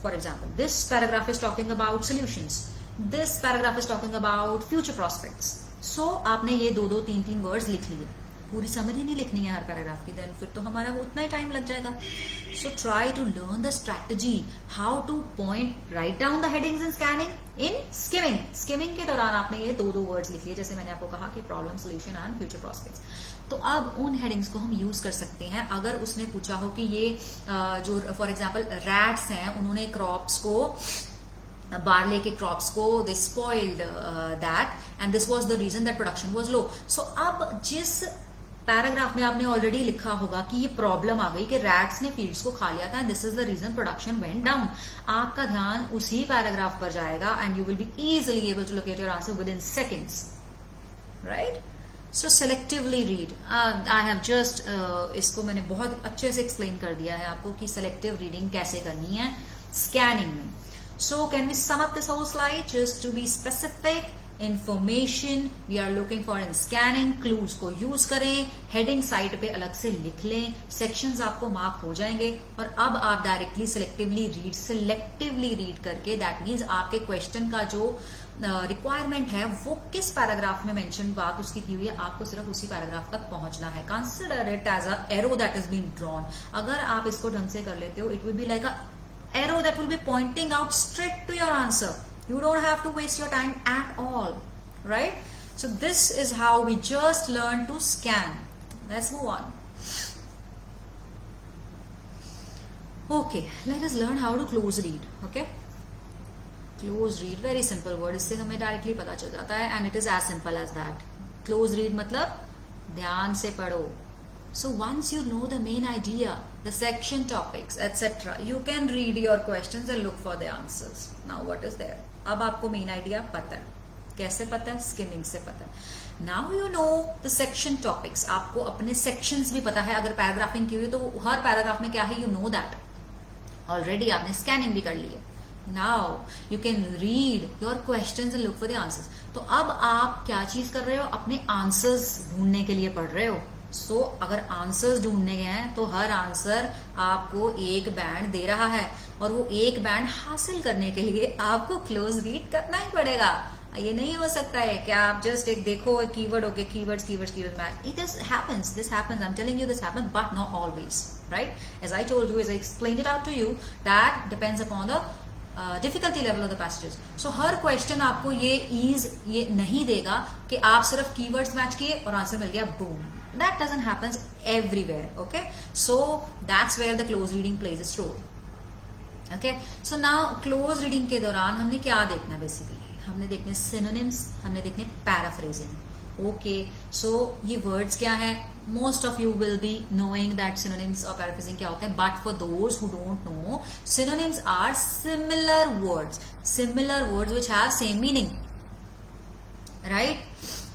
for example this paragraph is talking about solutions, this paragraph is talking about future prospects. So आपने ये 2-2, 3-3 वर्ड्स लिख लिए. पूरी समरी नहीं लिखनी है हर पैराग्राफ की, देन फिर तो हमारा उतना ही टाइम लग जाएगा. So try to learn the strategy how to point, write down the headings in scanning, in skimming. Skimming के दौरान आपने ये 2-2 वर्ड्स लिख लिए, जैसे मैंने आपको कहा कि problem, solution and future prospects. तो अब उन हेडिंग्स को हम यूज कर सकते हैं. अगर उसने पूछा हो कि ये जो फॉर एग्जाम्पल रैट्स हैं, उन्होंने क्रॉप्स को, बार्ले के क्रॉप्स को, they spoiled that and this was the reason that production was low. So अब जिस पैराग्राफ में आपने ऑलरेडी लिखा होगा कि ये प्रॉब्लम आ गई कि रैट्स ने फील्ड्स को खा लिया था and this is the reason production went down, आपका ध्यान उसी पैराग्राफ पर जाएगा and you will be easily able to locate your answer within seconds, right? So selectively read. I have just इसको मैंने बहुत अच्छे से एक्सप्लेन कर दिया है आपको कि सेलेक्टिव रीडिंग कैसे करनी है स्कैनिंग में. So can we sum up this whole slide just to be specific? Information we are looking for in scanning, clues को यूज करें, हेडिंग साइड पे अलग से लिख लें, सेक्शंस आपको मार्क हो जाएंगे और अब आप डायरेक्टली सेलेक्टिवली रीड करके, दैट मीन्स आपके क्वेश्चन का जो रिक्वायरमेंट है वो किस पैराग्राफ में मेंशन बात उसकी की हुई है, आपको सिर्फ उसी पैराग्राफ तक पहुंचना है. Consider it as a arrow that is been drawn. अगर आप इसको ढंग से कर लेते हो, it will be like a arrow that will be pointing out straight to your answer. You don't have to waste your time at all, right? So this is how we just learn to scan. Let's move on. Okay, let us learn how to close read. Okay, close read, very simple word. इससे हमें directly पता चल जाता है and it is as simple as that. Close read मतलब ध्यान से पढ़ो. So once you know the main idea, the section topics, etc., you can read your questions and look for the answers. Now what is there? अब आपको main idea पता है. कैसे पता है? स्किमिंग से पता है. Now you know the section topics. आपको अपने सेक्शंस भी पता है. अगर पैराग्राफिंग की हुई तो हर पैराग्राफ में क्या है, यू नो दैट ऑलरेडी. आपने स्कैनिंग भी कर ली है. Now you can read your questions and look for the answers. तो अब आप क्या चीज कर रहे हो? अपने आंसर्स ढूंढने के लिए पढ़ रहे हो. सो अगर आंसर्स ढूंढने गए हैं तो हर आंसर आपको एक बैंड दे रहा है और वो एक बैंड हासिल करने के लिए आपको क्लोज रीड करना ही पड़ेगा. ये नहीं हो सकता है कि आप जस्ट एक देखो keyword, okay keywords match. It this happens, I am telling you this happens, but not always, right? As I told you, as I explained it out to you, that depends upon the difficulty level of the passages. So हर question आपको ये नहीं देगा कि आप सिर्फ keywords match किए और आंसर मिल गया, boom. That doesn't happen everywhere, okay? So that's where the close reading plays its role. Okay? So now close reading के दौरान हमने क्या देखना है basically? हमने देखने synonyms, हमने देखने paraphrasing. Okay, so ये words क्या है? most of you will be knowing that synonyms or paraphrasing क्या होते हैं, but for those who don't know, synonyms are similar words which have same meaning, right?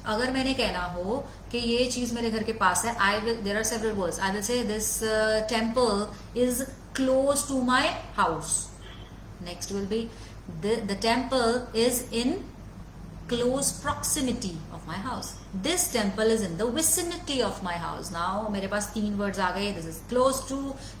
अगर मैंने कहना हो कि ये चीज मेरे घर के पास है, there are several words. I will say this temple is close to my house. Next will be the temple is in close proximity of my house. This temple is in the vicinity of my house. Now मेरे पास 3 words आ गए. This is close to,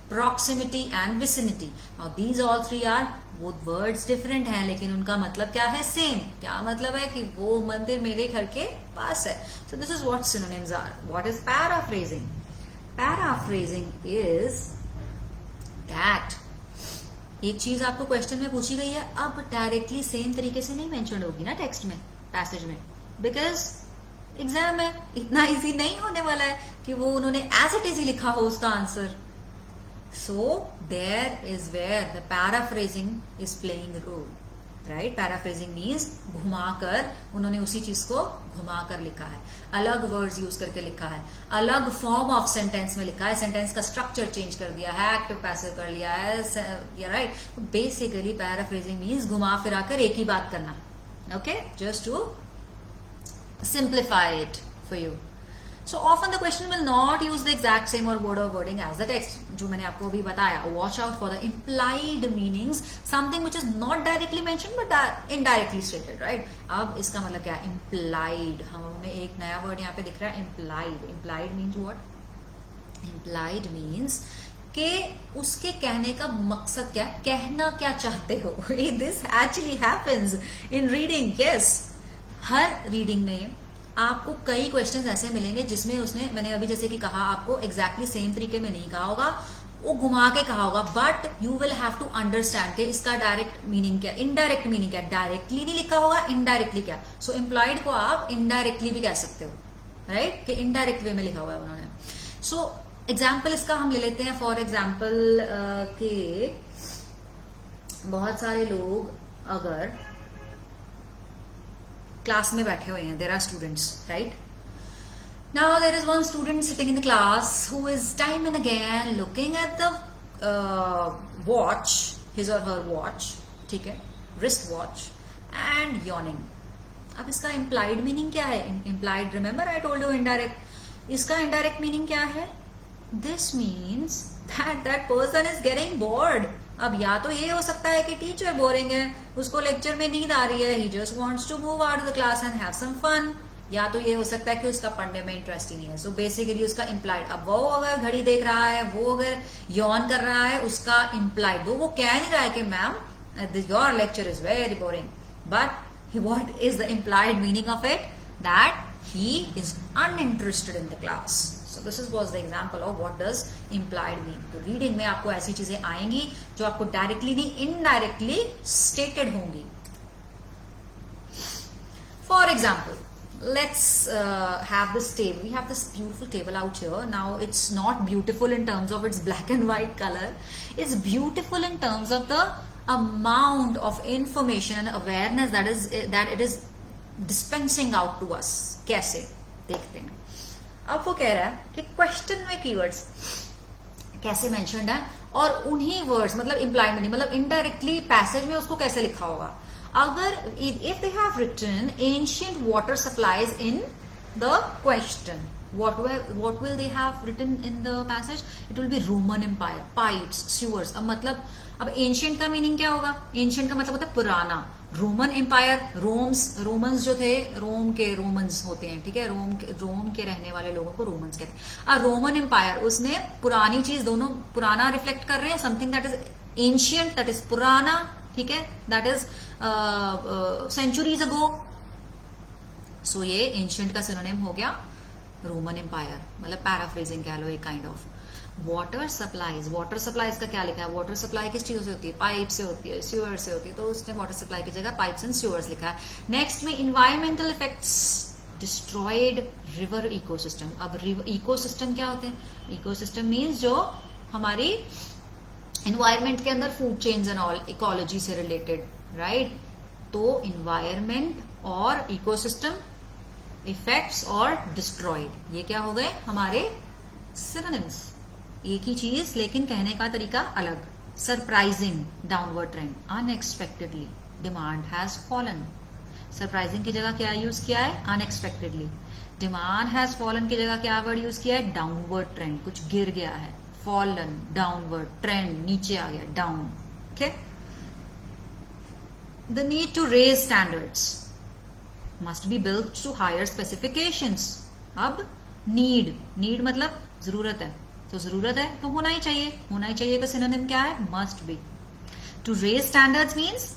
proximity and vicinity. Now these all three are both words different हैं, लेकिन उनका मतलब क्या है, same. क्या मतलब है कि वो मंदिर मेरे घर के पास है. So this is what synonyms are. What is paraphrasing? Paraphrasing is that एक चीज आपको क्वेश्चन में पूछी गई है, अब डायरेक्टली सेम तरीके से नहीं मेंशन होगी ना टेक्स्ट में, पैसेज में, बिकॉज एग्जाम में इतना इजी नहीं होने वाला है कि वो उन्होंने एज इट इज ही लिखा हो उसका answer. So there is where the paraphrasing is playing role, right? Paraphrasing means घुमाकर, उन्होंने उसी चीज को घुमाकर लिखा है, अलग वर्ड्स यूज करके लिखा है, अलग फॉर्म ऑफ सेंटेंस में लिखा है, सेंटेंस का स्ट्रक्चर चेंज कर दिया है, एक्टिव पैसिव कर लिया है, राइट? बेसिकली पैराफ्रेजिंग मीन्स घुमा फिरा कर एक ही बात करना. Okay, just to simplify it for you. So often the question will not use the exact same or word or wording as the text. जो मैंने आपको अभी बताया, watch out for the implied meanings, something which is not directly mentioned but indirectly stated, right? अब इसका मतलब क्या है, implied. हमें एक नया word यहाँ पे दिख रहा है, implied. Implied means what? Implied means कि उसके कहने का मकसद क्या, कहना क्या चाहते हो. This actually happens in reading, yes. Her reading में आपको कई क्वेश्चंस ऐसे मिलेंगे जिसमें उसने, मैंने अभी जैसे कि कहा, आपको एग्जैक्टली सेम तरीके में नहीं कहा होगा, वो घुमा के कहा होगा, but you will have to understand कि इसका डायरेक्ट मीनिंग क्या, इनडायरेक्ट मीनिंग क्या. डायरेक्टली नहीं लिखा होगा, इनडायरेक्टली क्या. सो इम्प्लॉयड को आप इनडायरेक्टली भी कह सकते हो, राइट? कि इनडायरेक्ट वे में लिखा हुआ है उन्होंने. सो एग्जाम्पल इसका हम ले लेते हैं. फॉर एग्जाम्पल के बहुत सारे लोग अगर क्लास में बैठे हुए हैं, there are students, right? Now there is one student sitting in the class who is time and again looking at the watch, his or her watch, ठीक है, रिस्ट वॉच, एंड यॉर्निंग. अब इसका implied meaning क्या है? Implied, remember I told you indirect. इसका indirect meaning क्या है? This means that person is getting bored. अब या तो ये हो सकता है कि टीचर बोरिंग है, उसको लेक्चर में नींद आ रही है, he just wants to move out of the class and have some fun. या तो ये हो सकता है कि उसका पढ़ने में इंटरेस्ट ही नहीं है. सो बेसिकली उसका इम्प्लाइड. अब वो अगर घड़ी देख रहा है, वो अगर यॉन कर रहा है, उसका इम्प्लाइड, वो कह नहीं रहा है कि ma'am your lecture is very boring, but what is the implied meaning of it? That he is uninterested in the class. So this was the example of what does implied mean. तो reading में आपको ऐसी चीजें आएंगी जो आपको directly नहीं, indirectly stated होंगी. For example, let's have this table. We have this beautiful table out here. Now it's not beautiful in terms of its black and white color. It's beautiful in terms of the amount of information and awareness that it is dispensing out to us. कैसे देखते हैं. अब वो कह रहा है कि question में कीवर्ड्स कैसे मेंशन्ड है, और उन्हीं वर्ड्स, मतलब इम्प्लाइड मीनिंग, मतलब इनडायरेक्टली पैसेज में उसको कैसे लिखा होगा. अगर if they have written ancient water supplies in the question, what will they have written in the passage? It will be Roman Empire, pipes, sewers. अब मतलब, अब एंशिएंट का मीनिंग क्या होगा? एंशिएंट का मतलब होता है पुराना. रोमन एम्पायर, रोमन्स जो थे, रोमन्स होते हैं, ठीक है, रोम के रहने वाले लोगों को रोमन्स कहते हैं. रोमन एम्पायर, उसने पुरानी चीज, दोनों पुराना रिफ्लेक्ट कर रहे हैं, something that is ancient, that is पुराना, ठीक है, दैट इज सेंचुरीज अगो. सो ये एंशिएंट का सिनोनिम हो गया रोमन एम्पायर, मतलब पैराफ्रेजिंग कह लो एक kind of. Water supplies, water supplies का क्या लिखा है? वाटर सप्लाई किस चीजों से होती है? पाइप से होती है, स्यूअर से होती है, तो उसने वाटर सप्लाई की जगह पाइप्स एंड स्यूअर्स लिखा है. नेक्स्ट में environmental effects, destroyed river ecosystem. अब इकोसिस्टम क्या होते हैं? इकोसिस्टम मीन्स जो हमारी इन्वायरमेंट के अंदर food chains and all, ecology से रिलेटेड, राइट? तो इन्वायरमेंट और इकोसिस्टम, इफेक्ट्स और डिस्ट्रॉयड, ये क्या हो गए? हमारे सिनोनिम्स, एक ही चीज लेकिन कहने का तरीका अलग. Surprising, downward trend. Unexpectedly, demand has fallen. Surprising की जगह क्या यूज किया है? अनएक्सपेक्टेडली. डिमांड हैज फॉलन की जगह क्या वर्ड यूज किया है? डाउनवर्ड ट्रेंड, कुछ गिर गया है. फॉलन, डाउनवर्ड, ट्रेंड नीचे आ गया, down. Okay. The need to raise standards must be built to higher specifications. अब नीड मतलब जरूरत है, तो जरूरत है तो होना ही चाहिए का सिनोनिम क्या है? Must be. To raise standards means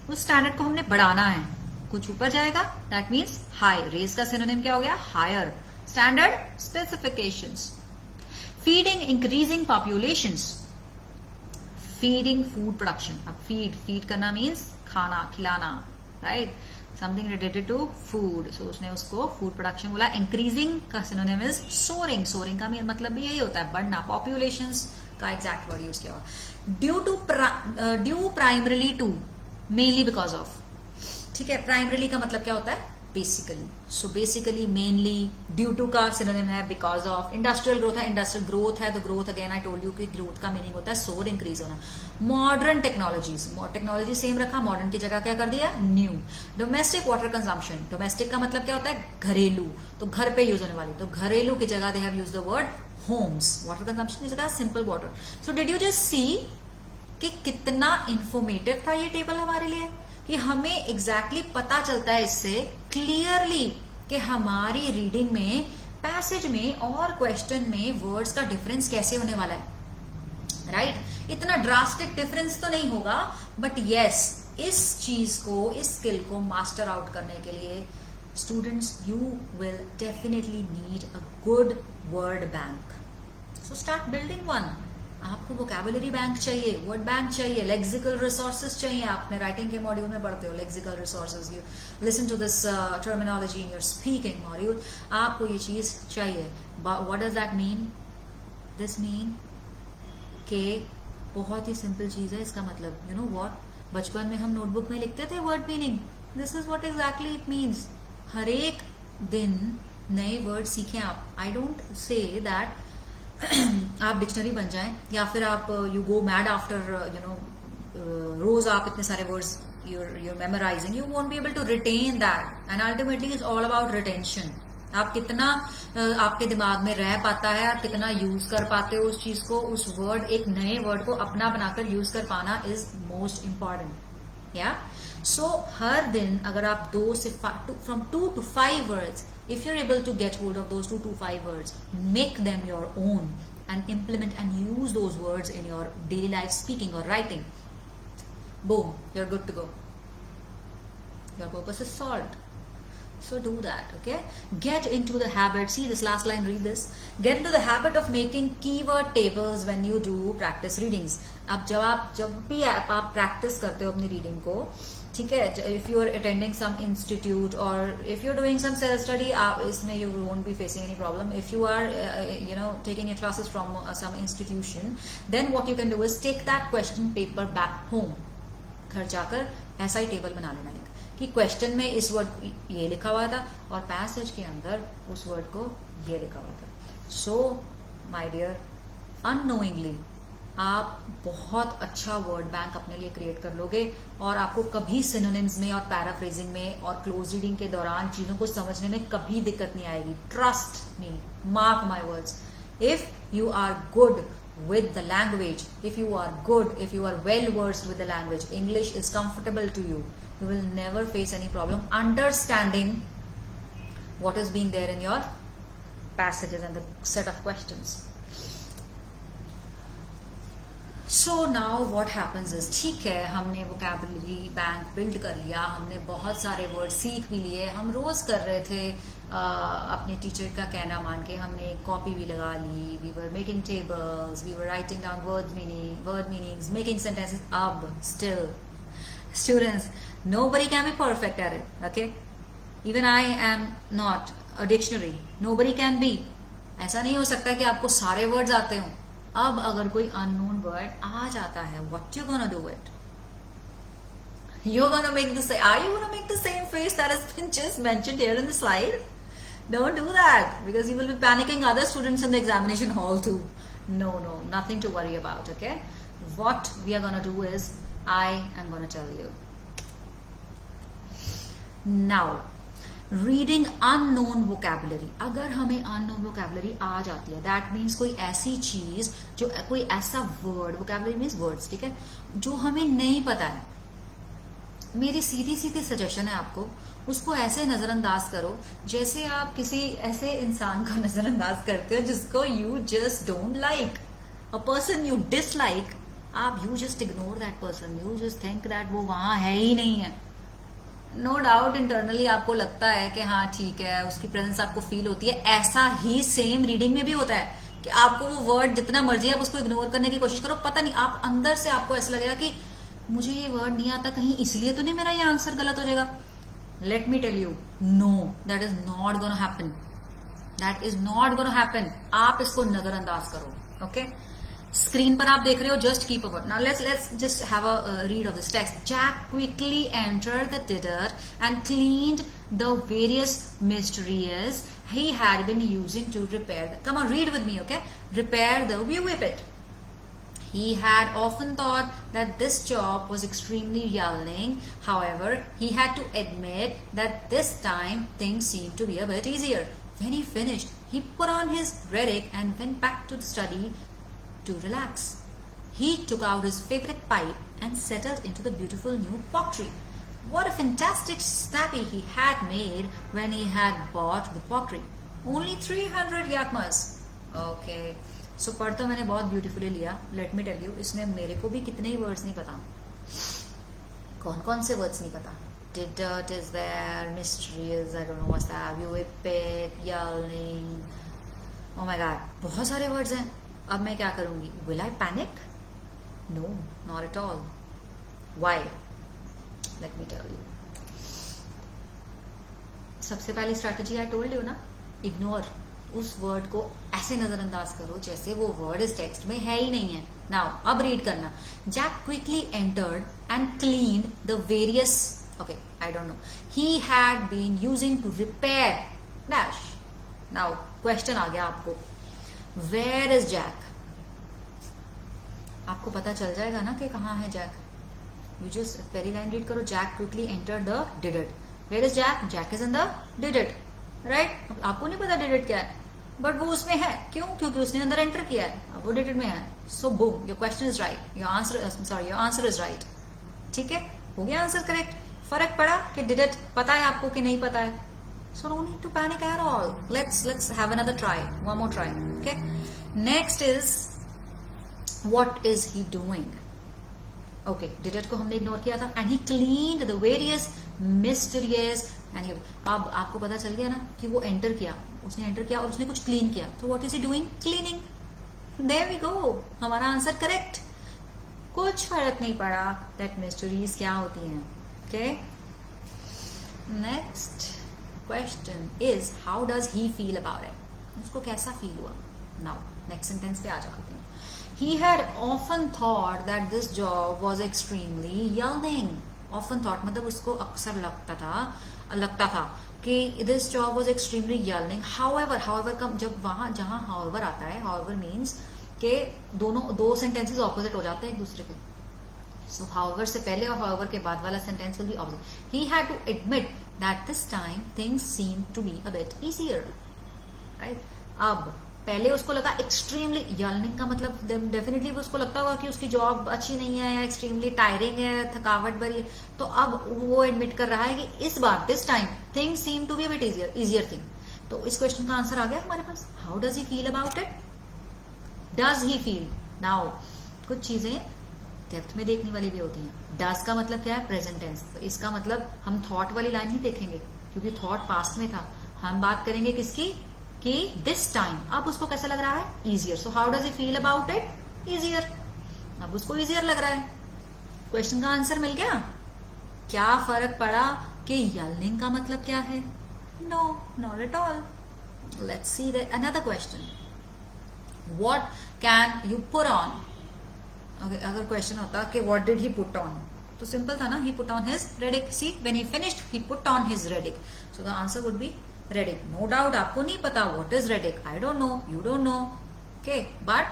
उस स्टैंडर्ड को हमने बढ़ाना है, कुछ ऊपर जाएगा, दैट मीन्स हाई. रेज का सिनोनिम क्या हो गया? Higher. Standard, specifications. Feeding increasing populations. Feeding, food production. अब फीड करना मीन्स खाना, खिलाना, right? Something related to food. So उसने उसको फूड प्रोडक्शन बोला. इंक्रीजिंग का सिनोनिम इज सोरिंग. सोरिंग का मतलब भी यही होता है, बढ़ना. पॉपुलेशंस का एग्जैक्ट वर्ड यूज किया हुआ. Due primarily to, mainly because of. ठीक है. प्राइमरीली का मतलब क्या होता है? Basically. So basically, mainly. Due to का सिनोनिम है बिकॉज ऑफ. इंडस्ट्रियल ग्रोथ है, इंडस्ट्रियल ग्रोथ है तो growth, again I told you कि ग्रोथ का मीनिंग होता है सोर, इंक्रीज होना. मॉडर्न टेक्नोलॉजीज, टेक्नोलॉजी सेम रखा, मॉडर्न की जगह क्या कर दिया? New. Domestic water consumption. Domestic का मतलब क्या होता है? घरेलू, तो घर पे यूज होने वाली. तो घरेलू की जगह they have used the word homes. Water consumption की जगह simple water. So did you just see कि कितना इंफॉर्मेटिव था ये टेबल हमारे लिए, कि हमें एग्जैक्टली पता चलता है इससे क्लियरली कि हमारी रीडिंग में, पैसेज में और क्वेश्चन में वर्ड्स का डिफरेंस कैसे होने वाला है. राइट? इतना ड्रास्टिक डिफरेंस तो नहीं होगा, बट यस, इस चीज को, इस स्किल को मास्टर आउट करने के लिए students, you will definitely need a good word bank. So start building one. आपको वोकैबुलरी बैंक चाहिए, वर्ड बैंक चाहिए, लेक्सिकल रिसोर्सेज चाहिए. आपने राइटिंग के मॉड्यूल में पढ़ते हो lexical resources. You listen to this terminology in your speaking module. आपको ये चीज चाहिए. What does that mean? This mean के बहुत ही सिंपल चीज है. इसका मतलब, यू नो व्हाट, बचपन में हम नोटबुक में लिखते थे word meaning. This is what exactly it means. हर एक दिन नए वर्ड सीखें आप. आई डोंट से दैट आप डिक्शनरी बन जाएं या फिर आप you go mad after, you know, रोज आप इतने सारे words you're memorizing. You won't be able to retain that, and ultimately it's all about retention. आप कितना आपके दिमाग में रह पाता है, आप कितना यूज कर पाते हो उस चीज को, उस वर्ड, एक नए वर्ड को अपना बनाकर यूज कर पाना इज मोस्ट इम्पॉर्टेंट. या सो हर दिन अगर आप 2 से 5, from 2 to 5 words, if you're able to get hold of those 2 to 5 words, make them your own and implement and use those words in your daily life speaking or writing. Boom, you're good to go. Your purpose is solved. So do that, okay? Get into the habit. See this last line, read this. Get into the habit of making keyword tables when you do practice readings. अब जब भी आप practice करते हो अपनी reading को, ठीक है, if you are attending some institute or if you're doing some self study, इसमें you won't be facing any problem. If you are you know, taking your classes from some institution, then what you can do is take that question paper back home. घर जाकर ऐसा ही table बना लेना कि question में इस word ये लिखा हुआ था और पैसेज के अंदर उस वर्ड को ये लिखा हुआ था. सो माय डियर, अननोइंगली आप बहुत अच्छा वर्ड बैंक अपने लिए क्रिएट कर लोगे और आपको कभी सिनोनिम्स में और पैराफ्रेजिंग में और क्लोज रीडिंग के दौरान चीजों को समझने में कभी दिक्कत नहीं आएगी. Trust me, mark my words. If you are good with the language, if you are good, if you are well versed with the language, English is comfortable to you, you will never face any problem understanding what is being there in your passages and the set of questions. So now what happens is, ठीक है, हमने vocabulary bank build कर लिया, हमने बहुत सारे word सीख भी लिए, हम रोज कर रहे थे अपने टीचर का कहना मान के, हमने कॉपी भी लगा ली, we were making tables, we were writing down word meanings, making sentences. अब still students, nobody can be perfect at it, okay? Even I am not a dictionary, nobody can be. ऐसा नहीं हो सकता कि आपको सारे वर्ड्स आते हों. अब अगर कोई अननोन वर्ड आ जाता है, what you gonna do it? You're gonna make the same. Are you gonna make the same face that has been just mentioned here in the slide? Don't do that because you will be panicking other students in the examination hall too. No, no, nothing to worry about, okay? What we are gonna do is, I am gonna tell you. Now, reading unknown vocabulary. अगर हमें unknown vocabulary आ जाती है, that means कोई ऐसी चीज जो कोई ऐसा वर्ड, वोकैबुलरी मीन्स वर्ड्स, ठीक है, जो हमें नहीं पता है. मेरी सीधी सीधी सजेशन है आपको, उसको ऐसे नजरअंदाज करो जैसे आप किसी ऐसे इंसान को नजरअंदाज करते हो जिसको you just don't like, a person you dislike. आप you just ignore that person, you just think that वो वहां है ही नहीं है. नो डाउट इंटरनली आपको लगता है कि हाँ ठीक है, उसकी प्रेजेंस आपको फील होती है. ऐसा ही सेम रीडिंग में भी होता है कि आपको वो वर्ड जितना मर्जी आप उसको इग्नोर करने की कोशिश करो, पता नहीं आप अंदर से आपको ऐसा लगेगा कि मुझे ये वर्ड नहीं आता, कहीं इसलिए तो नहीं मेरा ये आंसर गलत हो जाएगा. Let me tell you, no, that is not gonna happen. That is not gonna happen. आप इसको नजरअंदाज करो. ओके, स्क्रीन पर आप देख रहे हो, just keep a word. Now let's just have a read of this text. Jack quickly entered the theatre and cleaned the various mysteries he had been using to repair the, come on, read with me, okay, repair the whippet. He had often thought that this job was extremely yawning. However, he had to admit that this time things seemed to be a bit easier. When he finished, he put on his Reddick and went back to the study to relax. He took out his favorite pipe and settled into the beautiful new pottery. What a fantastic snappy he had made when he had bought the pottery. Only 300 yakmas. Okay. सो पढ़ तो मैंने बहुत beautifully लिया. Late me tell you, इसमें मेरे को भी कितने ही वर्ड्स नहीं पता. कौन कौन से वर्ड्स नहीं पता. Dirt is there, mysteries, I don't know what's that, whip it, yelling. Oh my god, बहुत सारे वर्ड्स हैं. अब मैं क्या करूंगी? Will I panic? No, not at all. Why? Let me tell you. सबसे पहली स्ट्रैटेजी आई टोल्ड यू ना, इग्नोर. उस वर्ड को ऐसे नजरअंदाज करो जैसे वो वर्ड इस टेक्स्ट में है ही नहीं है. नाउ अब रीड करना. Jack quickly entered and cleaned the various, okay, I don't know, he had been using to repair dash. Now question आ गया आपको, वेयर इज जैक? आपको पता चल जाएगा ना कि कहाँ है जैक. यू जस्ट पहली लाइन रीड करो. Jack quickly entered the did. Where is Jack? Jack is in the did, right. आपको नहीं पता डिड क्या है, बट वो उसमें है. क्यों? क्योंकि उसने अंदर एंटर किया है, अब वो डिड में है. So boom, your question is right, your answer is right. ठीक है, हो गया आंसर करेक्ट. फर्क पड़ा कि डिड पता है आपको कि नहीं पता है. So no need to panic at all. Let's have another try, one more try. Okay, next is what is he doing. Okay, did को हमने इग्नोर किया था. And he cleaned the various mysterious. And अब आपको पता चल गया ना कि वो एंटर किया, उसने एंटर किया और उसने कुछ क्लीन किया. तो what is he doing? Cleaning. There we go, हमारा आंसर करेक्ट. कुछ फर्क नहीं पड़ा दैट मिस्टरीज क्या होती हैं. Okay, next question is how does he feel about it. उसको कैसा फील हुआ. नाउ नेक्स्ट सेंटेंस पे आ जाते हैं. He had often thought that this job was extremely yawning. Often thought मतलब उसको अक्सर लगता था कि this job was extremely yawning. However का जब वहां जहां however आता है, however means कि दो सेंटेंसेस ऑपोजिट हो जाते हैं एक दूसरे के. So however से पहले और however के बाद वाला sentence will be opposite. He had to admit that this time things seemed to be a bit easier. Right? अब पहले उसको लगा एक्सट्रीमली यर्निंग का मतलब डेफिनेटली उसको लगता होगा कि उसकी जॉब अच्छी नहीं है या एक्सट्रीमली टायरिंग है, थकावट भरी है. तो अब वो एडमिट कर रहा है कि इस बार this time things seem to be a bit easier thing. तो इस क्वेश्चन का आंसर आ गया हमारे पास. How does he feel about it? Does he feel. Now कुछ चीजें डेप्थ में देखने वाली भी होती हैं. डज का मतलब क्या है? Present tense. तो इसका मतलब हम थॉट वाली लाइन ही देखेंगे क्योंकि थॉट पास्ट में था. हम बात करेंगे किसकी? कि दिस टाइम. अब उसको कैसा लग रहा है? Easier. So how does he feel about it? Easier. अब उसको इजियर लग रहा है. क्वेश्चन का आंसर मिल गया. क्या फर्क पड़ा कि यर्निंग का मतलब क्या है? No, not at all. Let's see another question. What can you put on? अगर क्वेश्चन होता कि what did he put on, तो सिंपल था ना. He put on his reddick. See, when he finished he put on his reddick. So the answer would be reddick, no doubt आपको नहीं पता what is reddick, I don't know, you don't know, okay, but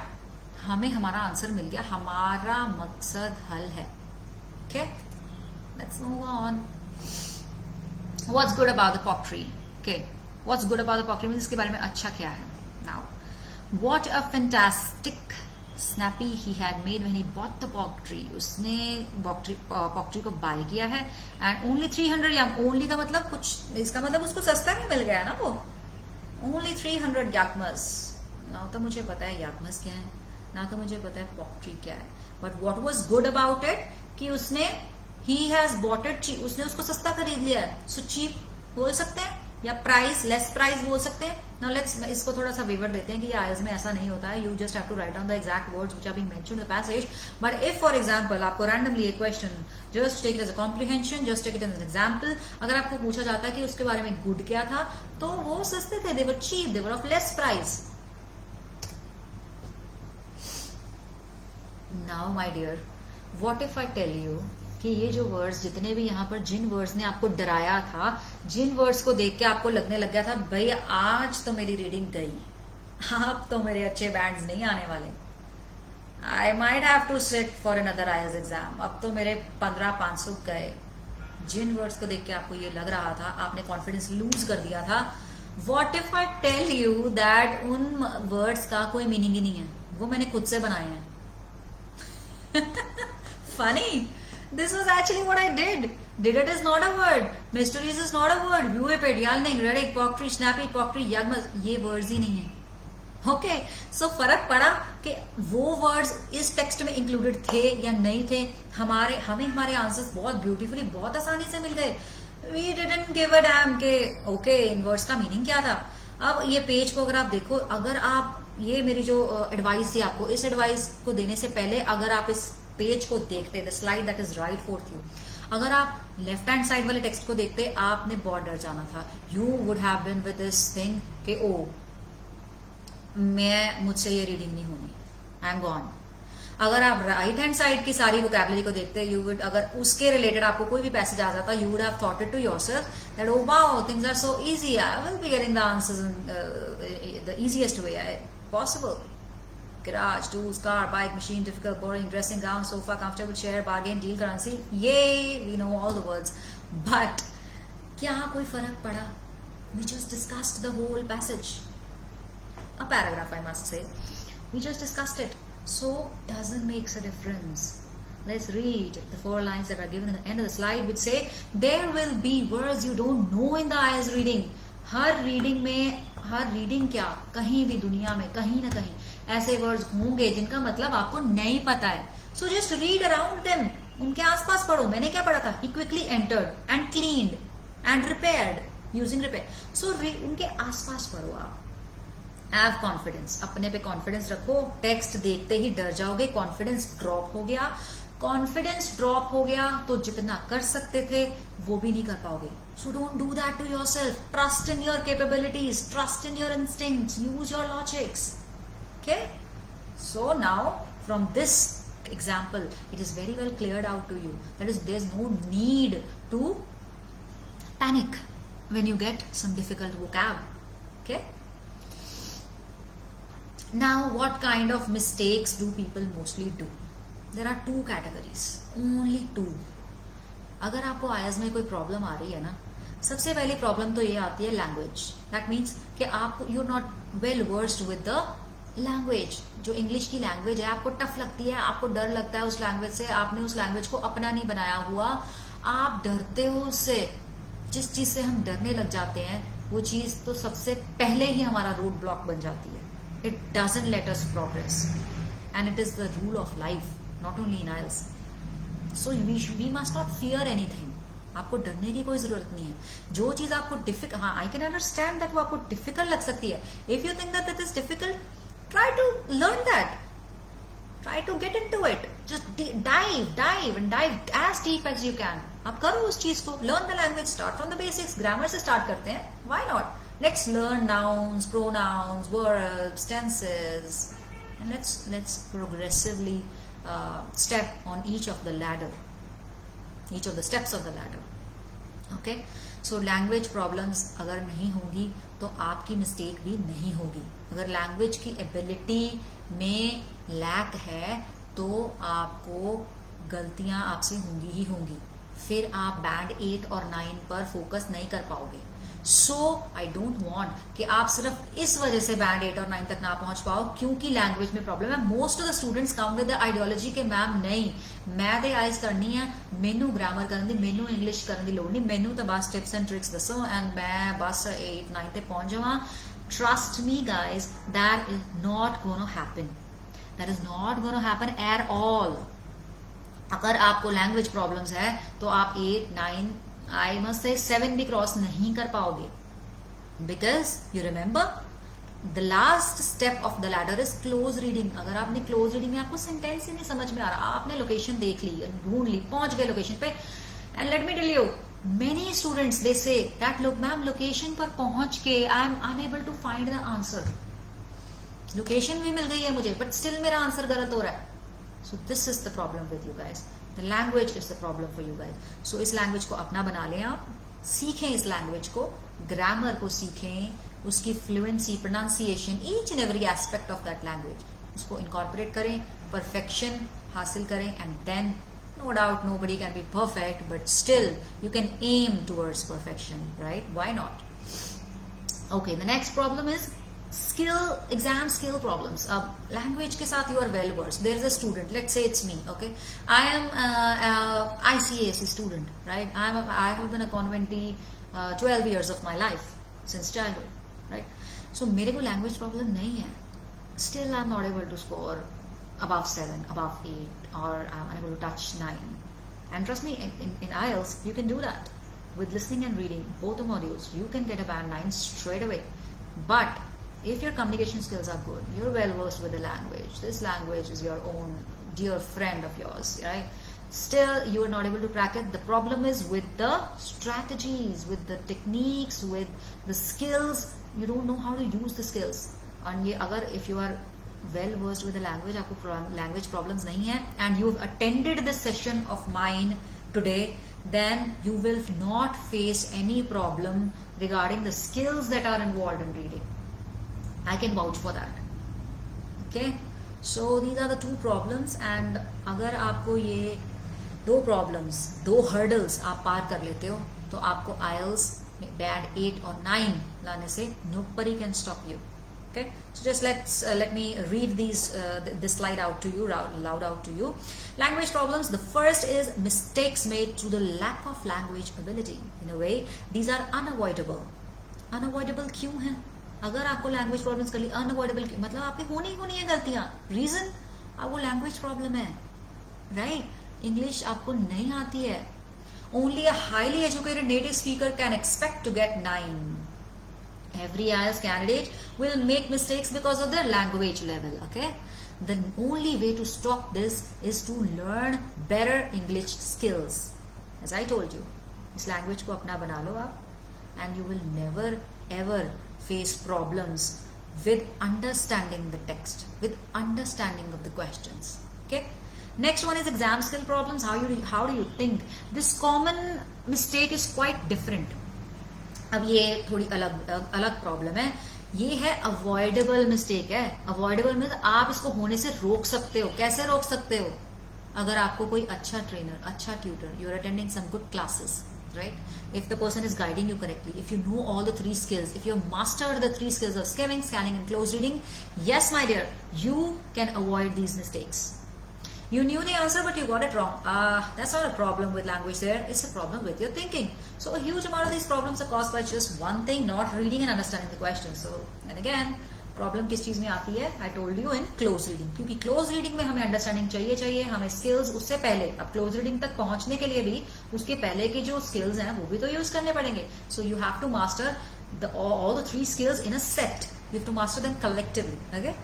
हमें हमारा answer मिल गया, हमारा मकसद हल है, okay. Let's move on. What's good about the pock tree, okay, what's good about the pock tree means इसके बारे में अच्छा क्या है। Now what a fantastic snappy he had made when he bought the pock tree, उसने pock tree को bye किया है एंड ओनली 300 याम, ओनली का मतलब कुछ, इसका मतलब उसको सस्ता में मिल गया ना वो, ओनली 300 याकमस। ना तो मुझे पता है याकमस क्या है, ना तो मुझे पता है पॉक ट्री क्या है, but what was good about it कि उसने he has bought it cheap, उसने उसको सस्ता खरीद लिया है, सो चीप बोल सकते हैं या प्राइस, लेस प्राइस बोल सकते हैं। नाउ लेट्स इसको थोड़ा सा वेवर देते हैं कि आईएलटीएस में ऐसा नहीं होता है, you just have to write down the exact words which are being mentioned in the passage, but if for example आपको रैंडमली एक question, just take it as a comprehension, just take it as an example, अगर आपको पूछा जाता है कि उसके बारे में गुड क्या था, तो वो सस्ते थे, they were cheap, they were of less price. Now my dear, what if I tell you कि ये जो वर्ड्स जितने भी यहाँ पर, जिन वर्ड्स ने आपको डराया था, जिन वर्ड्स को देख के आपको लगने लग गया था भाई आज तो मेरी रीडिंग गई, अब तो मेरे अच्छे बैंड्स नहीं आने वाले, I might have to sit for another IELTS exam, अब तो मेरे 1500 गए, जिन वर्ड्स को देख के आपको ये लग रहा था, आपने कॉन्फिडेंस लूज कर दिया था, what if I tell you that उन वर्ड्स का कोई मीनिंग ही नहीं है, वो मैंने खुद से बनाए हैं। Funny. This was actually what I did. Did it is not a word. Mysteries is not a word. Viewipid, Yalning, Redick, Pok tree, Snappy, Pok tree, Yagmas, ये words ही नहीं है। Okay, so फर्क पड़ा कि वो words इस text में included थे या नहीं थे, हमें हमारे आंसर्स बहुत ब्यूटीफुली, बहुत आसानी से मिल गए। We didn't give a damn के okay इन words का मीनिंग क्या था। अब ये पेज को अगर आप देखो, अगर आप ये मेरी जो एडवाइस थी आपको, इस एडवाइस को देने से पहले अगर आप इस पेज को देखते, the slide that is right for you, अगर आप लेफ्ट हैंड साइड वाले टेक्स्ट को देखते, आपने बहुत डर जाना था, you would have been with this thing कि ओ मुझसे ये रीडिंग नहीं होनी, आई एम गॉन। अगर आप राइट हैंड साइड की सारी वोकैबुलरी को देखते, यू वुड, अगर उसके रिलेटेड आपको कोई भी पैसेज आ जाता, you would have thought it to yourself that oh wow things are so easy, I will be getting the answers in the easiest way possible. Garage, tools, car, bike, machine, difficult, boring, dressing gown, sofa, comfortable chair, bargain, deal, currency. Yay, we know all the words. But क्या कोई फर्क पड़ा? We just discussed the whole passage. A paragraph, I must say. We just discussed it. So doesn't make a difference. Let's read the 4 lines that are given at the end of the slide, which say there will be words you don't know in the IELTS reading. Her reading में, हर reading क्या, कहीं भी दुनिया में कहीं ना कहीं ऐसे वर्ड्स होंगे जिनका मतलब आपको नहीं पता है। So just read around them, उनके आसपास पढ़ो। मैंने क्या पढ़ा था, he quickly entered and cleaned and repaired using repair. So उनके आसपास पढ़ो आप। हैव कॉन्फिडेंस, अपने पे कॉन्फिडेंस रखो। टेक्स्ट देखते ही डर जाओगे, कॉन्फिडेंस ड्रॉप हो गया। कॉन्फिडेंस ड्रॉप हो गया तो जितना कर सकते थे वो भी नहीं कर पाओगे। So don't do that to yourself. Trust in your capabilities. Trust in your instincts. Use your logics. Okay? So now, from this example, it is very well cleared out to you. That is, there's no need to panic when you get some difficult vocab. Okay? Now, what kind of mistakes do people mostly do? There are 2 categories. Only 2. अगर आपको IELTS में कोई problem आ रही है ना, सबसे पहली problem तो ये आती है लैंग्वेज। दैट मीन्स कि आप you are not well versed with the language. जो इंग्लिश की लैंग्वेज है आपको टफ लगती है, आपको डर लगता है उस लैंग्वेज से, आपने उस लैंग्वेज को अपना नहीं बनाया हुआ, आप डरते हो उससे। जिस चीज से हम डरने लग जाते हैं वो चीज तो सबसे पहले ही हमारा रोड ब्लॉक बन जाती है। It doesn't let us progress and it is the rule of life, not only in IELTS. So we must not fear anything. आपको डरने की कोई जरूरत नहीं है। जो चीज आपको डिफिकल्ट, हाँ आई कैन अंडरस्टैंड दैट वो आपको डिफिकल्ट लग सकती है। If you think that it is difficult, try to learn that, try to get into it, just dive as deep as you can. आप करो उस चीज को, learn the language, start from the basics. Grammar से start करते हैं, why not. Let's learn nouns, pronouns, verbs, tenses, and let's progressively step on each of the steps of the ladder. Okay, so language problems अगर नहीं होंगी तो आपकी mistake भी नहीं होगी. अगर लैंग्वेज की एबिलिटी में लैक है तो आपको गलतियां आपसे होंगी ही होंगी. फिर आप बैंड 8 और 9 पर फोकस नहीं कर पाओगे. सो आई डोंट वांट कि आप सिर्फ इस वजह से बैंड 8 और 9 तक ना पहुंच पाओ क्योंकि लैंग्वेज में प्रॉब्लम है. Most of the students come with the ideology के मैम नहीं, मैं ते आइज करनी है, मैनू ग्रामर करन दी, मैनू इंग्लिश करन दी लोड़ नहीं, मैनू तो बस टिप्स एंड ट्रिक्स दसो एंड मैं बस 8 9 ते पहुंच जावां. Trust me guys, that is not gonna happen. That is not gonna happen at all. अगर आपको लैंग्वेज प्रॉब्लम्स है तो आप 8 9 आई मस्ट से 7 भी क्रॉस नहीं कर पाओगे. Because you remember the last step of the ladder is close reading. अगर आपने क्लोज रीडिंग में आपको सेंटेंस ही नहीं समझ में आ रहा, आपने लोकेशन देख ली, ढूंढ ली, पहुंच गए लोकेशन पे, and let me tell you many students they say that लोग मैम लोकेशन पर पहुंच के I am unable to find the answer. Location भी मिल गई है मुझे बट स्टिल मेरा आंसर गलत हो रहा है. So this is the problem with you guys. The language is the problem for you guys. So इस लैंग्वेज को अपना बना लें आप, सीखें इस लैंग्वेज को, ग्रामर को सीखें, उसकी fluency, pronunciation, each and every aspect of that language उसको इनकॉर्पोरेट करें, परफेक्शन हासिल करें, and then no doubt nobody can be perfect but still you can aim towards perfection, right? Why not? Okay, the next problem is exam skill problems. Language ke sath you are well versed. There is a student, let's say it's me, okay? I am ICASE student, right? I have been a conventee 12 years of my life since childhood, right? So mere ko language problem nahi hai. Still I'm not able to score above 7, above 8, or I'm unable to touch 9. And trust me, in IELTS you can do that with listening and reading, both the modules. You can get a band 9 straight away. But if your communication skills are good, you're well versed with the language, this language is your own dear friend of yours, right? Still you are not able to crack it. The problem is with the strategies, with the techniques, with the skills. You don't know how to use the skills. And ye agar if you are well versed with the language, aapko language problems nahi hai, and you've attended this session of mine today, then you will not face any problem regarding the skills that are involved in reading. I can vouch for that. Okay, so these are the two problems, and अगर आपको ये दो problems, दो hurdles आप पार कर लेते हो तो आपको IELTS में band 8 और 9 लाने से nobody can stop you. Okay, so just let me read this slide out to you, loud out to you. Language problems. The first is mistakes made through the lack of language ability. In a way, these are unavoidable. Unavoidable क्यों हैं? अगर आपको language problems कर ली, unavoidable मतलब आपकी होनी ही होनी है गलतियां. रीजन आपको लैंग्वेज प्रॉब्लम है, राइट? इंग्लिश आपको नहीं आती है. Only a highly educated native speaker can expect to get 9. Every IELTS candidate will make mistakes because of their language level, okay? The only way to stop this is to learn better English skills. As I told you, इस language को अपना बना लो आप, and you will never ever face problems with understanding the text, with understanding of the questions. Okay, next one is exam skill problems. How do you think this common mistake is quite different? अब ये थोड़ी अलग problem है. ये है avoidable mistake है. Avoidable means आप इसको होने से रोक सकते हो. कैसे रोक सकते हो? अगर आपको कोई अच्छा ट्रेनर, अच्छा tutor, you are attending some good classes, right? If the person is guiding you correctly, if you know all the 3 skills, if you have mastered the 3 skills of skimming, scanning and close reading, yes my dear, you can avoid these mistakes. You knew the answer but you got it wrong. That's not a problem with language there, it's a problem with your thinking. So a huge amount of these problems are caused by just one thing, not reading and understanding the question. So, and again, problem किस चीज में आती है? आई told you in close reading, क्योंकि close reading में हमें understanding चाहिए, हमें स्किल्स उससे पहले, अब क्लोज रीडिंग तक पहुंचने के लिए भी उसके पहले के जो स्किल्स हैं वो भी तो यूज करने पड़ेंगे. So you have to master all the 3 skills in a set. You have to master them collectively. Okay.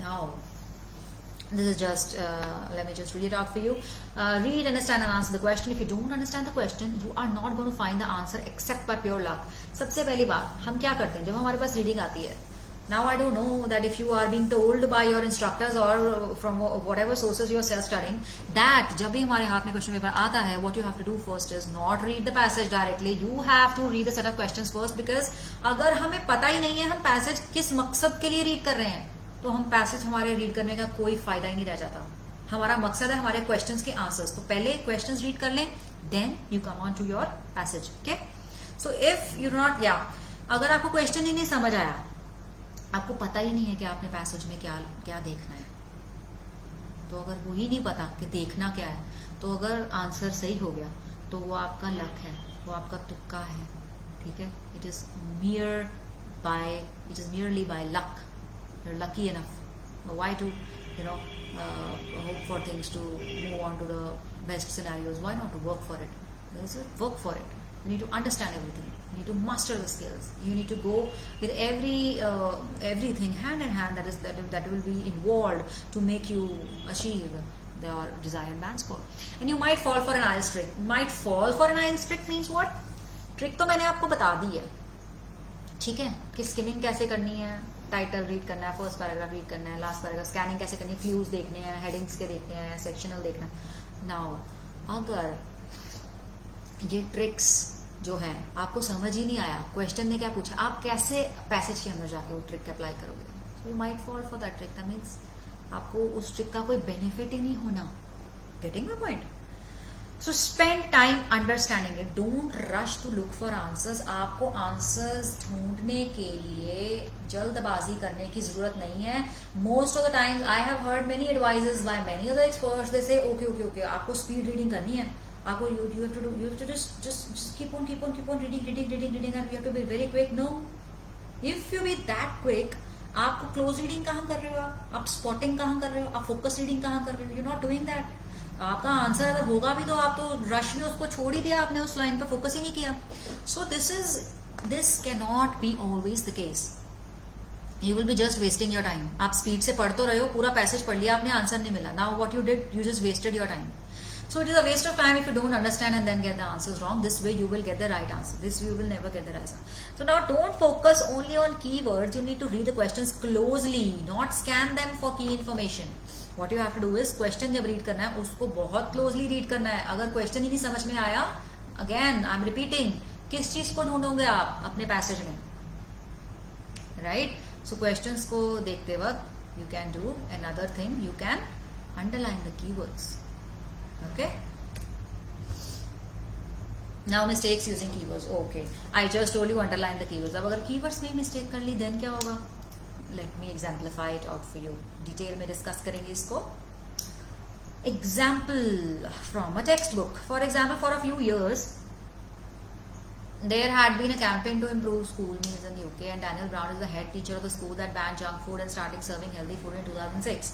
Now this is just let me just read it out for you. Read, understand and answer the question. If you don't understand the question, you are not going to find the answer except by pure luck. सबसे पहली बात हम क्या करते हैं जब हमारे पास reading आती है, Now I don't know that if you are being told by your instructors or from whatever sources you are self studying that जब भी हमारे हाथ में क्वेश्चन पेपर आता है, what you have to do first is not read the passage directly. You have to read the set of questions first, because अगर हमें पता ही नहीं है हम पैसेज किस मकसद के लिए रीड कर रहे हैं, तो हम पैसेज हमारे रीड करने का कोई फायदा ही नहीं रह जाता. हमारा मकसद है हमारे क्वेश्चंस के आंसर्स. तो पहले क्वेश्चंस रीड कर लें, then you come on to your passage. Okay, so if you not, या अगर आपको क्वेश्चन ही नहीं समझ आया, आपको पता ही नहीं है कि आपने पैसेज में क्या क्या देखना है, तो अगर वो ही नहीं पता कि देखना क्या है, तो अगर आंसर सही हो गया तो वो आपका लक है, वो आपका तुक्का है. ठीक है, it is merely by luck. You are lucky enough. Why to hope for things to move on to the best scenarios? Why not to work for it? Work for it. You need to understand everything. You need to master the skills. You need to go with everything hand in hand that will be involved to make you achieve the desired band score. And you might fall for an IELTS trick. Might fall for an IELTS trick means what? Trick तो मैंने आपको बता दी है. ठीक है, कि skimming कैसे करनी है, टाइटल रीड करना है, फर्स्ट पैराग्राफ रीड करना है, लास्ट पैराग्राफ, स्कैनिंग कैसे करनी है, क्लूज देखने हैं, हेडिंग्स के देखने हैं, सेक्शनल देखना है. नाउ अगर ये ट्रिक्स जो है आपको समझ ही नहीं आया, क्वेश्चन ने क्या पूछा, आप कैसे पैसेज के अंदर जाके वो ट्रिक अप्लाई करोगे? So you might fall for that trick. That means आपको उस ट्रिक का कोई बेनिफिट ही नहीं होना. Getting my point? So spend time understanding it. Don't rush to look for answers. आपको आंसर्स ढूंढने के लिए जल्दबाजी करने की जरूरत नहीं है. Most of the times I have heard many advices by many other experts. They say okay आपको स्पीड रीडिंग करनी है, आपको you have to just keep on reading and you have to be very quick. No, if you be that quick, आप close reading कहाँ कर रहे हो, आप स्पॉटिंग कहाँ कर रहे हो, आप फोकस रीडिंग कहाँ कर रहे हो? You not doing that. आपका आंसर अगर होगा भी तो आप तो रश में उसको छोड़ ही दिया, आपने उस लाइन पर फोकस ही नहीं किया. So this can not be always the case. You will be just wasting your time. आप स्पीड से पढ़ तो रहे हो, पूरा पैसेज पढ़ लिया, आपने आंसर नहीं मिला. Now what you did, you just wasted your time. So it is a waste of time if you don't understand and then get the answers wrong. This way you will get the right answer. This way you will never get the right answer. So now don't focus only on keywords. You need to read the questions closely, not scan them for key information. What you have to do is question जब read करना है उसको बहुत closely read करना है. अगर question ही नहीं समझ में आया, again I'm repeating, किस चीज को ढूंढोगे आप अपने passage में, right? So questions को देखते वक्त you can do another thing. You can underline the keywords. Okay. Now mistakes using keywords. Okay, I just told you underline the keywords. अब अगर keywords में mistake कर ली then क्या होगा? Let me exemplify it out for you. Detail में discuss करेंगे इसको. Example from a textbook. For example, for a few years there had been a campaign to improve school meals in the UK, and Daniel Brown is the head teacher of the school that banned junk food and started serving healthy food in 2006.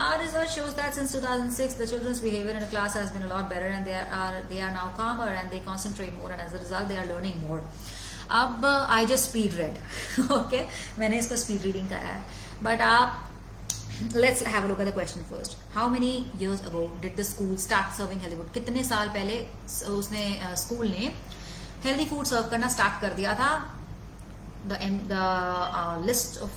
Our research shows that since 2006, the children's behavior in a class has been a lot better, and they are now calmer and they concentrate more, and as a result, they are learning more. अब I just speed read, okay? मैंने इसको speed reading करा है, but let's have a look at the question first. How many years ago did the school start serving healthy food? कितने साल पहले उसने school ने हेल्दी फूड सर्व करना स्टार्ट कर दिया था? The list of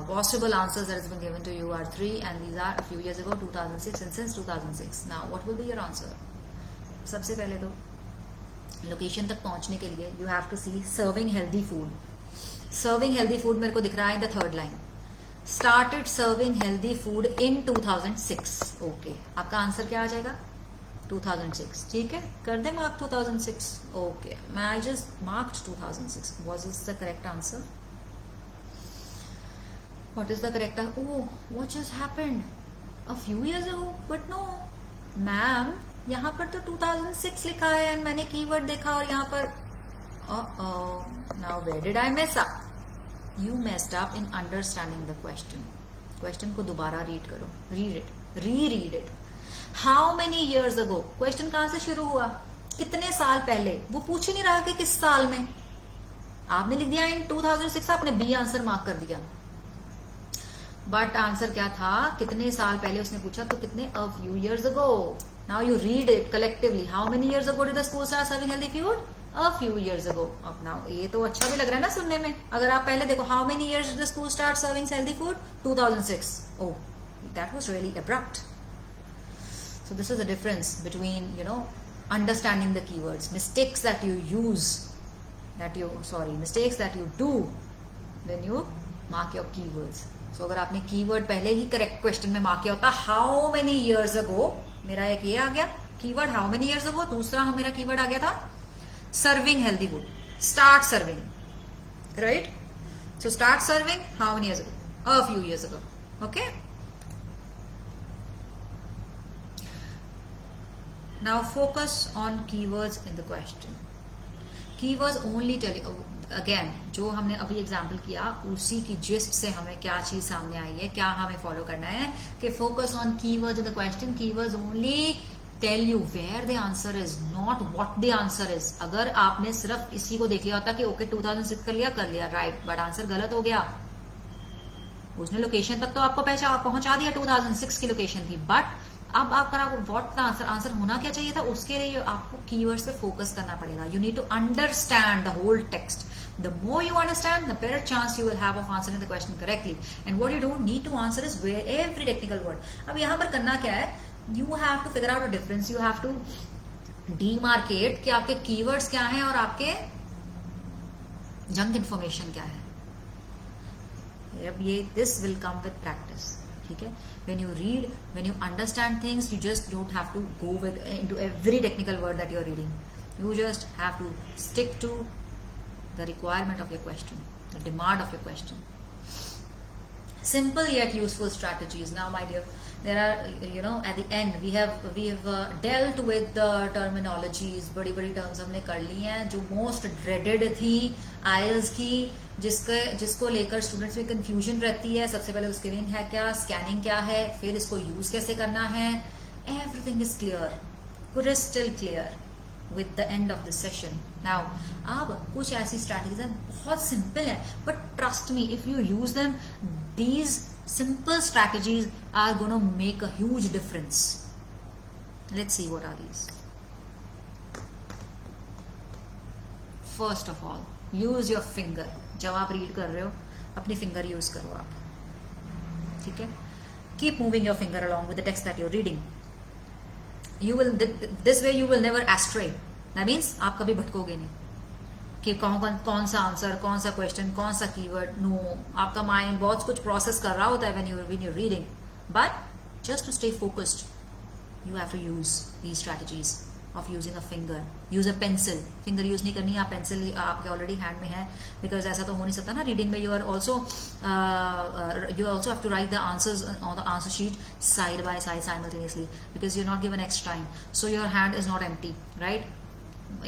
possible answers that has been given to you are 3, and these are a few years ago, 2006, and since 2006. Now what will be your answer? सबसे पहले तो location तक पहुंचने के लिए you have to see serving healthy food. Serving healthy food मेरे को दिख रहा है in the third line. Started serving healthy food in 2006. Okay, आपका आंसर क्या आ जाएगा? 2006. ठीक है, कर दे mark 2006. Okay, I just marked 2006. Was this the correct answer? What is the correct answer? Oh, what just happened? A few years ago, but no, ma'am, यहाँ पर तो 2006 लिखा है and मैंने कीवर्ड देखा और यहाँ पर now where did I mess up? You messed up in understanding the question. Question को दोबारा read करो, reread it. How many years ago? Question कहाँ से शुरू हुआ? कितने साल पहले? वो पूछ ही नहीं रहा कि किस साल में. आपने लिख दिया in 2006, आपने B आंसर मार्क कर दिया. बट आंसर क्या था? कितने साल पहले उसने पूछा, तो कितने? A few years ago. Now you read it collectively. How many years ago did the school start serving healthy food? a few years ago. अब now ये तो अच्छा भी लग रहा है ना सुनने में. अगर आप पहले देखो, how many years did the school start serving healthy food? 2006. Oh, that was really abrupt. So this is the difference between, you know, understanding the keywords, mistakes that you do when you mark your keywords. So अगर आपने keyword पहले ही correct question में mark किया होता, how many years ago, मेरा एक ये आ गया keyword, how many years ago. दूसरा मेरा कीवर्ड आ गया था serving healthy food, start serving, right. So start serving, how many years ago, a few years ago. Okay, now focus on keywords in the question. Keywords only tell you, again जो हमने अभी example किया उसी की gist से हमें क्या चीज सामने आई है, क्या हमें फॉलो करना है कि focus on keywords in the question. Keywords only tell you where the answer is, not what the answer is. अगर आपने सिर्फ इसी को देख लिया होता कि ओके 2006 कर लिया राइट, बट आंसर गलत हो गया. उसने लोकेशन तक तो आपको पहुंचा दिया, 2006 की लोकेशन थी, बट अब अगर आपको व्हाट का आंसर होना क्या चाहिए था, उसके लिए आपको कीवर्ड्स पे फोकस करना पड़ेगा. You need to understand the whole text. The more you understand, the better chance you will have of answering the question correctly. And what you don't need to answer is every technical word. अब यहाँ पर करना क्या है, you have to figure out a difference. You have to demarcate कि आपके keywords क्या हैं और आपके जंक इंफॉर्मेशन क्या है. अब ये this will come with practice. ठीक है, when you read, when you understand things, you just don't have to go into every technical word that you're reading. You just have to stick to the requirement of your question, the demand of your question. Simple yet useful strategies. Now my dear, there are, you know, at the end we have dealt with the terminologies. बड़ी terms हमने कर ली हैं जो most dreaded थी IELTS की, जिसको लेकर students में कंफ्यूजन रहती है. सबसे पहले स्क्रीनिंग है क्या, स्कैनिंग क्या है, फिर इसको यूज कैसे करना है. Everything is clear, crystal clear with the end of the session. Now अब कुछ ऐसी स्ट्रैटेजीज हैं बहुत सिंपल है, but trust me, if you use them, these simple strategies are gonna make a huge difference. Let's see what are these. First of all, use your finger. जब आप read कर रहे हो अपनी फिंगर यूज करो आप. ठीक है, keep moving your finger along with the text that you are reading. You will, this way you will never astray. That means आप कभी भटकोगे नहीं कि कौन सा आंसर, कौन सा क्वेश्चन, कौन सा कीवर्ड. नो, आपका माइंड बहुत कुछ प्रोसेस कर रहा होता है when you reading, but just to stay focused you have to use these strategies of using a finger. Use a pencil. Finger use नहीं करनी, आप पेंसिल आपके ऑलरेडी हैंड में है, बिकॉज ऐसा तो हो नहीं सकता ना रीडिंग में. You also have to write the answers on the answer sheet side by side simultaneously, because you are not given extra time, so your hand is not empty, right.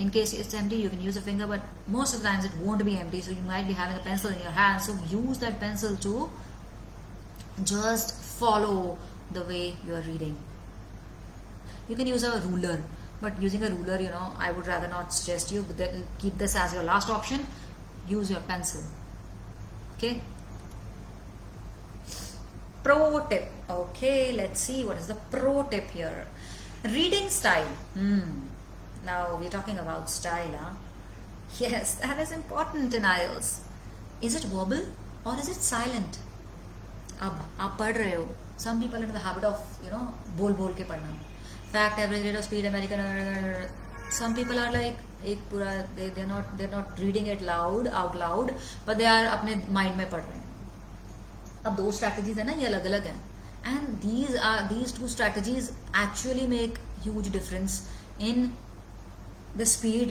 In case it's empty, you can use a finger, but most of the times it won't be empty, so you might be having a pencil in your hand. So use that pencil to just follow the way you are reading. You can use a ruler, but using a ruler, you know, I would rather not suggest you. But keep this as your last option. Use your pencil. Okay. Pro tip. Okay, let's see what is the pro tip here. Reading style. Now we're talking about style, huh? Yes, that is important in IELTS. Is it verbal or is it silent? अब आप पढ़ रहे हो. Some people are in the habit of, you know, बोल के पढ़ना. Fact, average rate of speed, American. Some people are like एक पूरा they're not reading it out loud, but they are अपने mind में पढ़ रहे हैं. अब दो strategies है ना, ये अलग अलग हैं, and these two strategies actually make huge difference in the speed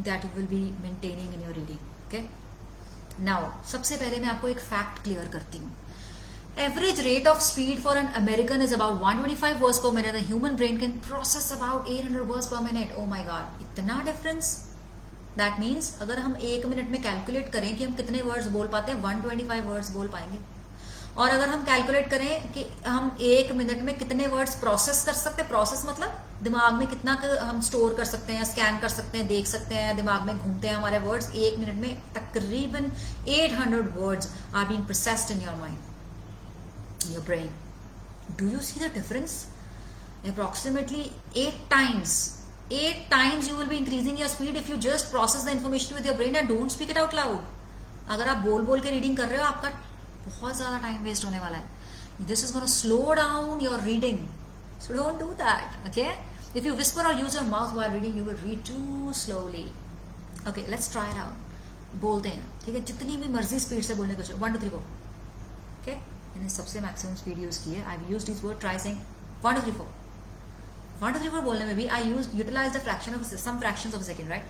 that you will be maintaining in your reading. Okay. Now सबसे पहले मैं आपको एक fact clear करती हूँ. Average rate of speed for an American is about 125 words per minute. The human brain can process about 800 words per minute. Oh my God, इतना difference. That means अगर हम 1 मिनट में कैलकुलेट करें कि हम कितने वर्ड्स बोल पाते हैं, 125 वर्ड्स बोल पाएंगे. और अगर हम कैलकुलेट करें कि हम 1 मिनट में कितने वर्ड्स प्रोसेस कर सकते हैं, प्रोसेस मतलब दिमाग में कितना हम स्टोर कर सकते हैं, स्कैन कर सकते हैं, देख सकते हैं, दिमाग में घूमते हैं हमारे वर्ड्स. 1 मिनट में तकरीबन 800 words are being processed in your mind, your brain. Do you see the difference? Approximately 8 times 8 times you will be increasing your speed if you just process the information with your brain and don't speak it out loud. अगर आप बोल बोल के reading कर रहे हो, आपका बहुत ज़्यादा टाइम वेस्ट होने वाला है. This is going to slow down your reading. So don't do that, okay? If you whisper or use your mouth while reading, you will read too slowly. Okay, let's try it out. बोलते हैं, ठीक है, जितनी भी मर्जी speed से बोलने को. 1 2 3 4. Okay? मैंने सबसे मैक्सिमम स्पीड यूज की है. I've used this word. Try saying 1 2 3 4. 1 2 3 4 बोलने में भी I utilise the fraction of some fractions of second, right.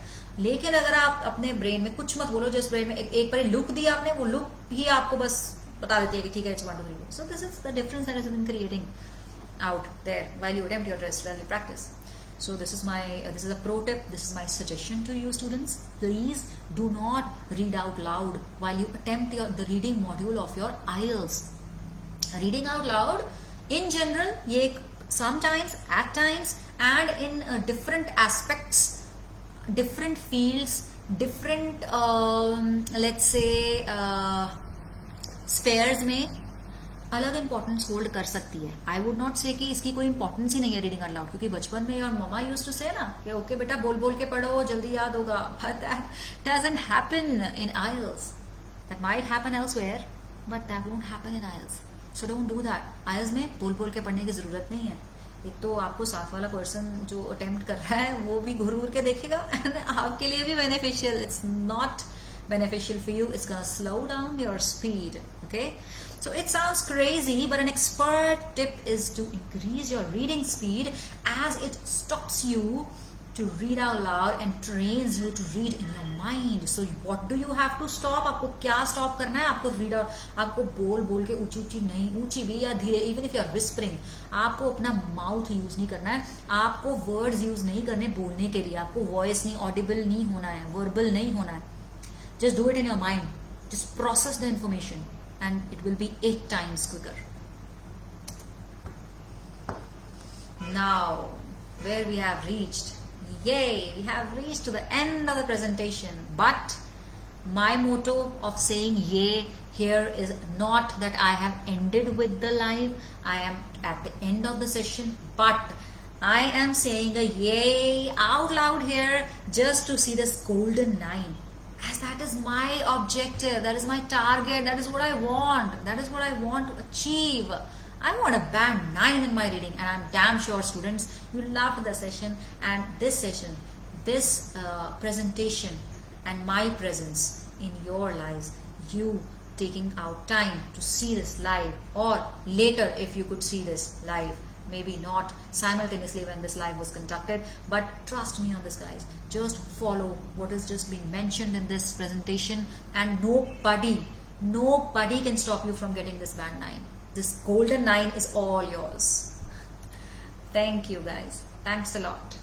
लेकिन अगर आप अपने ब्रेन में कुछ मत बोलो, जिस ब्रेन में एक बार लुक दिया आपने, वो लुक ही आपको बस बता देती है कि ठीक है, it's 1 2 3 4. So this is the difference that is been creating out there while you attempt your test, while you practice. So this is a pro tip. This is my suggestion to you students. Please do not read out loud while you attempt the reading module of your IELTS. Reading out loud in general, ये sometimes, at times, and in different aspects, different fields, different let's say spheres में अलग importance hold कर सकती है. I would not से कि इसकी कोई इंपॉर्टेंस ही नहीं है रीडिंग आउट लाउड, क्योंकि बचपन में योर ममा यूज्ड टू से ना कि ओके बेटा बोल बोल के पढ़ो, जल्दी याद होगा. But that doesn't happen in IELTS. That might happen elsewhere, but that won't happen in IELTS. So don't do that. IELTS में बोल बोल के पढ़ने की जरूरत नहीं है. एक तो आपको साथ वाला पर्सन जो अटेम्प्ट कर रहा है वो भी घूर घूर के देखेगा, एंड आपके लिए भी beneficial. It's not beneficial for you. It's gonna slow down your speed. Okay, so it sounds crazy, but an expert tip is to increase your reading speed, as it stops you to read out loud and trains you to read in your mind. So what do you have to stop? आपको क्या stop करना है? आपको read out, आपको बोल बोल के ऊंची ऊंची नहीं, ऊंची भी या धीरे, even if you are whispering, आपको अपना mouth use नहीं करना है. आपको words use नहीं करने बोलने के लिए. आपको voice नहीं, audible नहीं होना है, verbal नहीं होना है. Just do it in your mind. Just process the information and it will be 8 times quicker. Now, where we have reached. Yay! We have reached to the end of the presentation. But my motto of saying yay here is not that I have ended with the live. I am at the end of the session. But I am saying a yay out loud here just to see this golden 9. As that is my objective, that is my target, that is what I want, that is what I want to achieve. I want a band 9 in my reading, and I'm damn sure students, you loved the session, and this session, this presentation and my presence in your lives, you taking out time to see this live, or later if you could see this live, maybe not simultaneously when this live was conducted, but trust me on this, guys. Just follow what is just being mentioned in this presentation, and nobody can stop you from getting this band 9. This golden 9 is all yours. Thank you, guys. Thanks a lot.